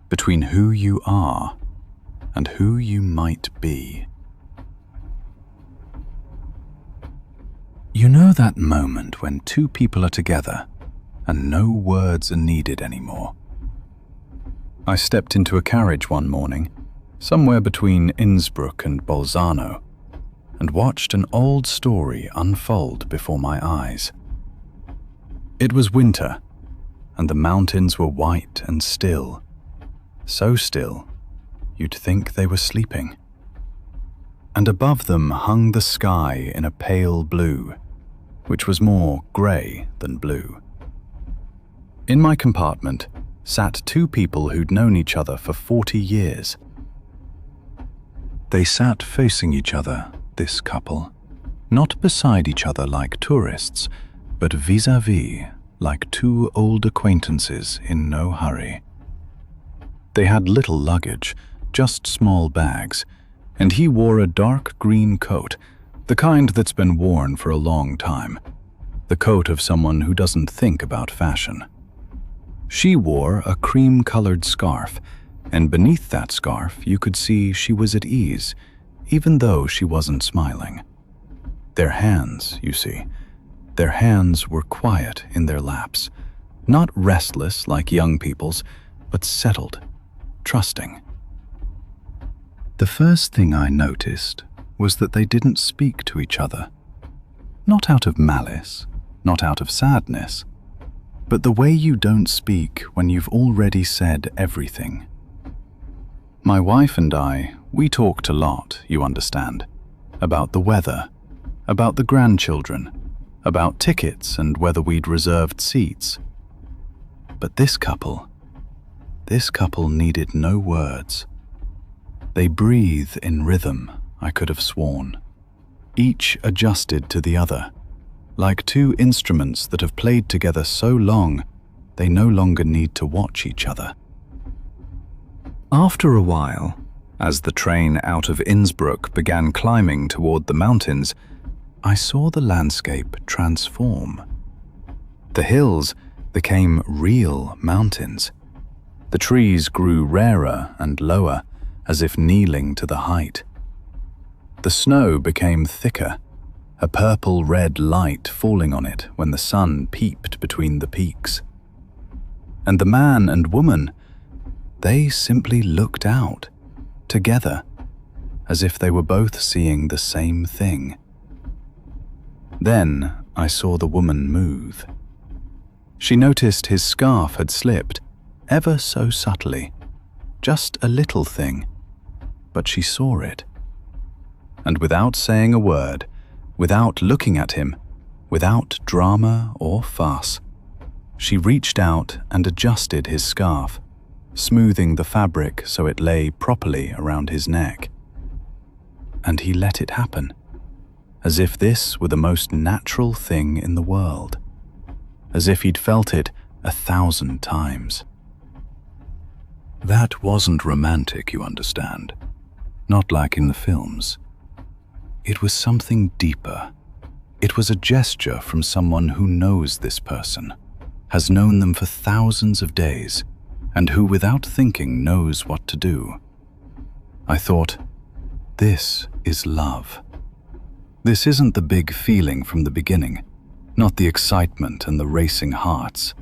between who you are and who you might be. You know that moment when 2 people are together and no words are needed anymore? I stepped into a carriage one morning, somewhere between Innsbruck and Bolzano, and watched an old story unfold before my eyes. It was winter, and the mountains were white and still, so still you'd think they were sleeping. And above them hung the sky in a pale blue, which was more grey than blue. In my compartment sat two people who'd known each other for 40 years. They sat facing each other, this couple, not beside each other like tourists, but vis-à-vis, like two old acquaintances in no hurry. They had little luggage, just small bags, and he wore a dark green coat, the kind that's been worn for a long time, the coat of someone who doesn't think about fashion. She wore a cream-colored scarf, and beneath that scarf you could see she was at ease, even though she wasn't smiling. Their hands, you see, their hands were quiet in their laps, not restless like young people's, but settled, trusting. The first thing I noticed was that they didn't speak to each other. Not out of malice, not out of sadness, but the way you don't speak when you've already said everything. My wife and I, we talked a lot, you understand, about the weather, about the grandchildren, about tickets and whether we'd reserved seats. But this couple needed no words. They breathe in rhythm, I could have sworn. Each adjusted to the other, like two instruments that have played together so long, they no longer need to watch each other. After a while, as the train out of Innsbruck began climbing toward the mountains, I saw the landscape transform. The hills became real mountains. The trees grew rarer and lower, as if kneeling to the height. The snow became thicker, a purple-red light falling on it when the sun peeped between the peaks. And the man and woman, they simply looked out, together, as if they were both seeing the same thing. Then I saw the woman move. She noticed his scarf had slipped, ever so subtly, just a little thing, but she saw it. And without saying a word, without looking at him, without drama or fuss, she reached out and adjusted his scarf, smoothing the fabric so it lay properly around his neck. And he let it happen, as if this were the most natural thing in the world, as if he'd felt it 1,000 times. That wasn't romantic, you understand, not like in the films. It was something deeper. It was a gesture from someone who knows this person, has known them for thousands of days, and who without thinking knows what to do. I thought, this is love. This isn't the big feeling from the beginning, not the excitement and the racing hearts.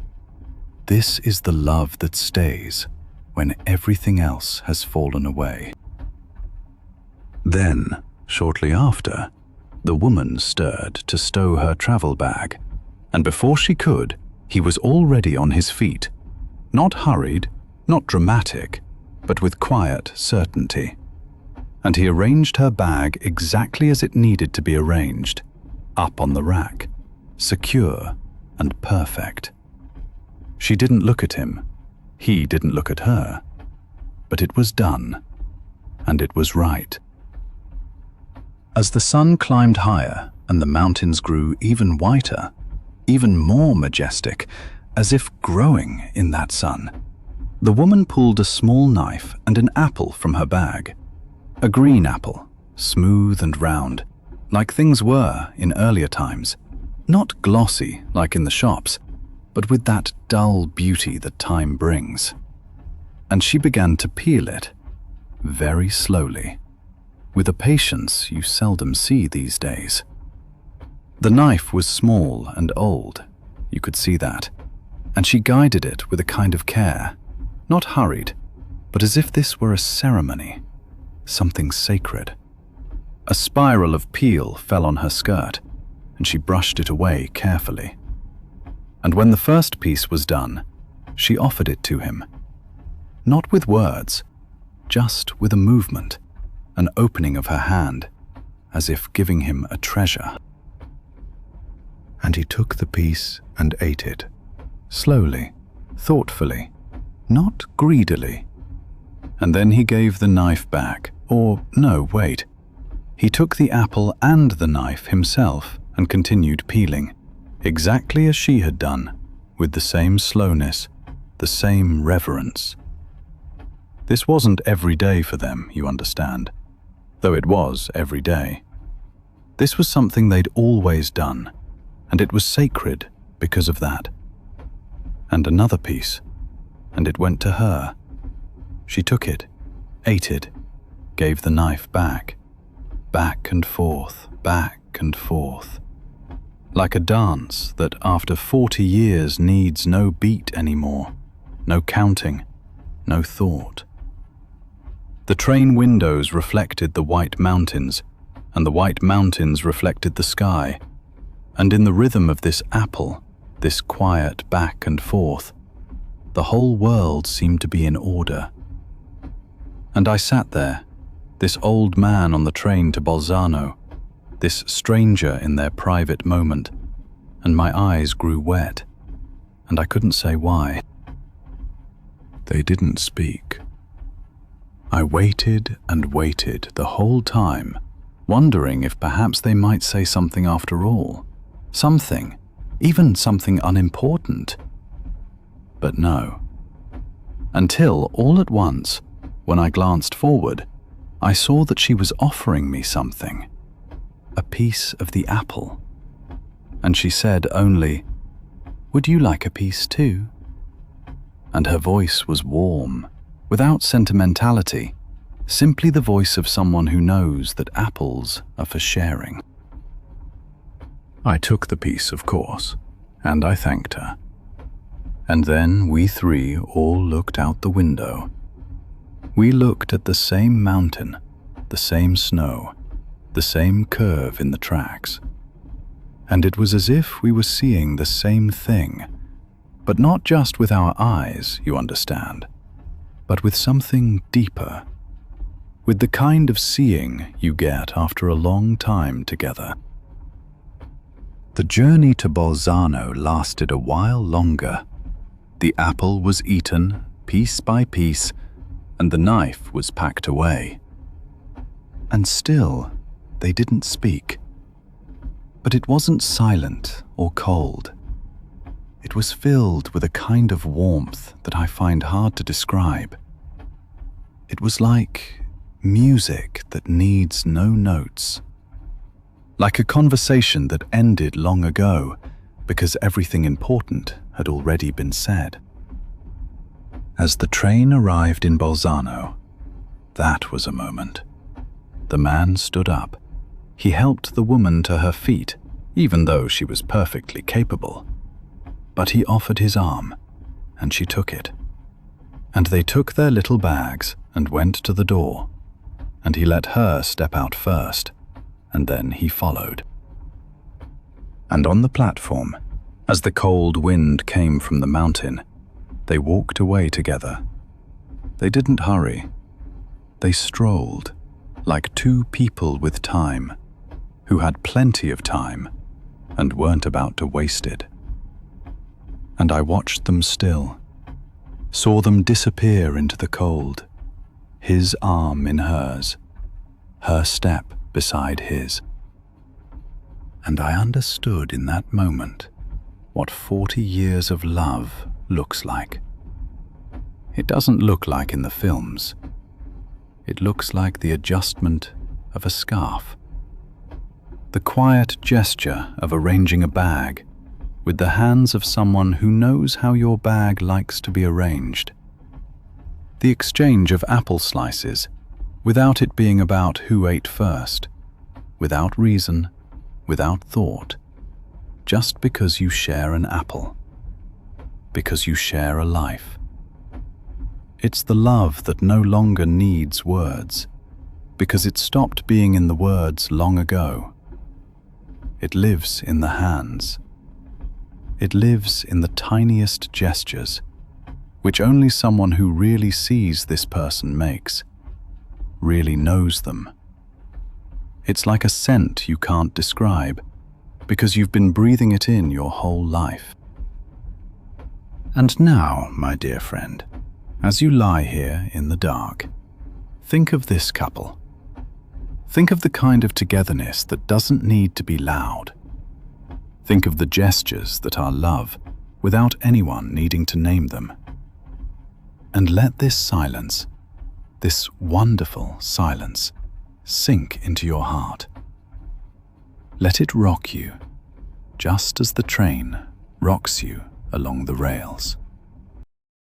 This is the love that stays when everything else has fallen away. Then, shortly after, the woman stirred to stow her travel bag, and before she could, he was already on his feet, not hurried, not dramatic, but with quiet certainty. And he arranged her bag exactly as it needed to be arranged, up on the rack, secure and perfect. She didn't look at him, he didn't look at her, but it was done, and it was right. As the sun climbed higher and the mountains grew even whiter, even more majestic, as if growing in that sun, the woman pulled a small knife and an apple from her bag. A green apple, smooth and round, like things were in earlier times, not glossy like in the shops, but with that dull beauty that time brings. And she began to peel it, very slowly, with a patience you seldom see these days. The knife was small and old, you could see that, and she guided it with a kind of care, not hurried, but as if this were a ceremony, something sacred. A spiral of peel fell on her skirt, and she brushed it away carefully. And when the first piece was done, she offered it to him. Not with words, just with a movement, an opening of her hand, as if giving him a treasure. And he took the piece and ate it, slowly, thoughtfully, not greedily. And then he gave the knife back, or no, wait. He took the apple and the knife himself and continued peeling, exactly as she had done, with the same slowness, the same reverence. This wasn't every day for them, you understand, though it was every day. This was something they'd always done, and it was sacred because of that. And another piece, and it went to her. She took it, ate it, gave the knife back and forth, back and forth, like a dance that after 40 years needs no beat anymore, no counting, no thought. The train windows reflected the white mountains, and the white mountains reflected the sky, and in the rhythm of this apple, this quiet back and forth, the whole world seemed to be in order. And I sat there, this old man on the train to Bolzano, this stranger in their private moment, and my eyes grew wet, and I couldn't say why. They didn't speak. I waited and waited the whole time, wondering if perhaps they might say something after all, something, even something unimportant. But no. Until all at once, when I glanced forward, I saw that she was offering me something, a piece of the apple. And she said only, "Would you like a piece too?" And her voice was warm, without sentimentality, simply the voice of someone who knows that apples are for sharing. I took the piece, of course, and I thanked her. And then we three all looked out the window. We looked at the same mountain, the same snow, the same curve in the tracks. And it was as if we were seeing the same thing, but not just with our eyes, you understand, but with something deeper, with the kind of seeing you get after a long time together. The journey to Bolzano lasted a while longer. The apple was eaten, piece by piece, and the knife was packed away. And still, they didn't speak. But it wasn't silent or cold. It was filled with a kind of warmth that I find hard to describe. It was like music that needs no notes. Like a conversation that ended long ago because everything important had already been said. As the train arrived in Bolzano, that was a moment. The man stood up. He helped the woman to her feet, even though she was perfectly capable. But he offered his arm, and she took it. And they took their little bags and went to the door, and he let her step out first, and then he followed. And on the platform, as the cold wind came from the mountain, they walked away together. They didn't hurry. They strolled, like two people with time, who had plenty of time and weren't about to waste it. And I watched them still, saw them disappear into the cold, his arm in hers, her step beside his. And I understood in that moment what 40 years of love looks like. It doesn't look like in the films. It looks like the adjustment of a scarf. The quiet gesture of arranging a bag with the hands of someone who knows how your bag likes to be arranged. The exchange of apple slices without it being about who ate first, without reason, without thought, just because you share an apple, because you share a life. It's the love that no longer needs words. because it stopped being in the words long ago. It lives in the hands. It lives in the tiniest gestures, which only someone who really sees this person makes, really knows them. It's like a scent you can't describe, because you've been breathing it in your whole life. And now, my dear friend, as you lie here in the dark, think of this couple. Think of the kind of togetherness that doesn't need to be loud. Think of the gestures that are love, without anyone needing to name them. And let this silence, this wonderful silence, sink into your heart. Let it rock you, just as the train rocks you along the rails.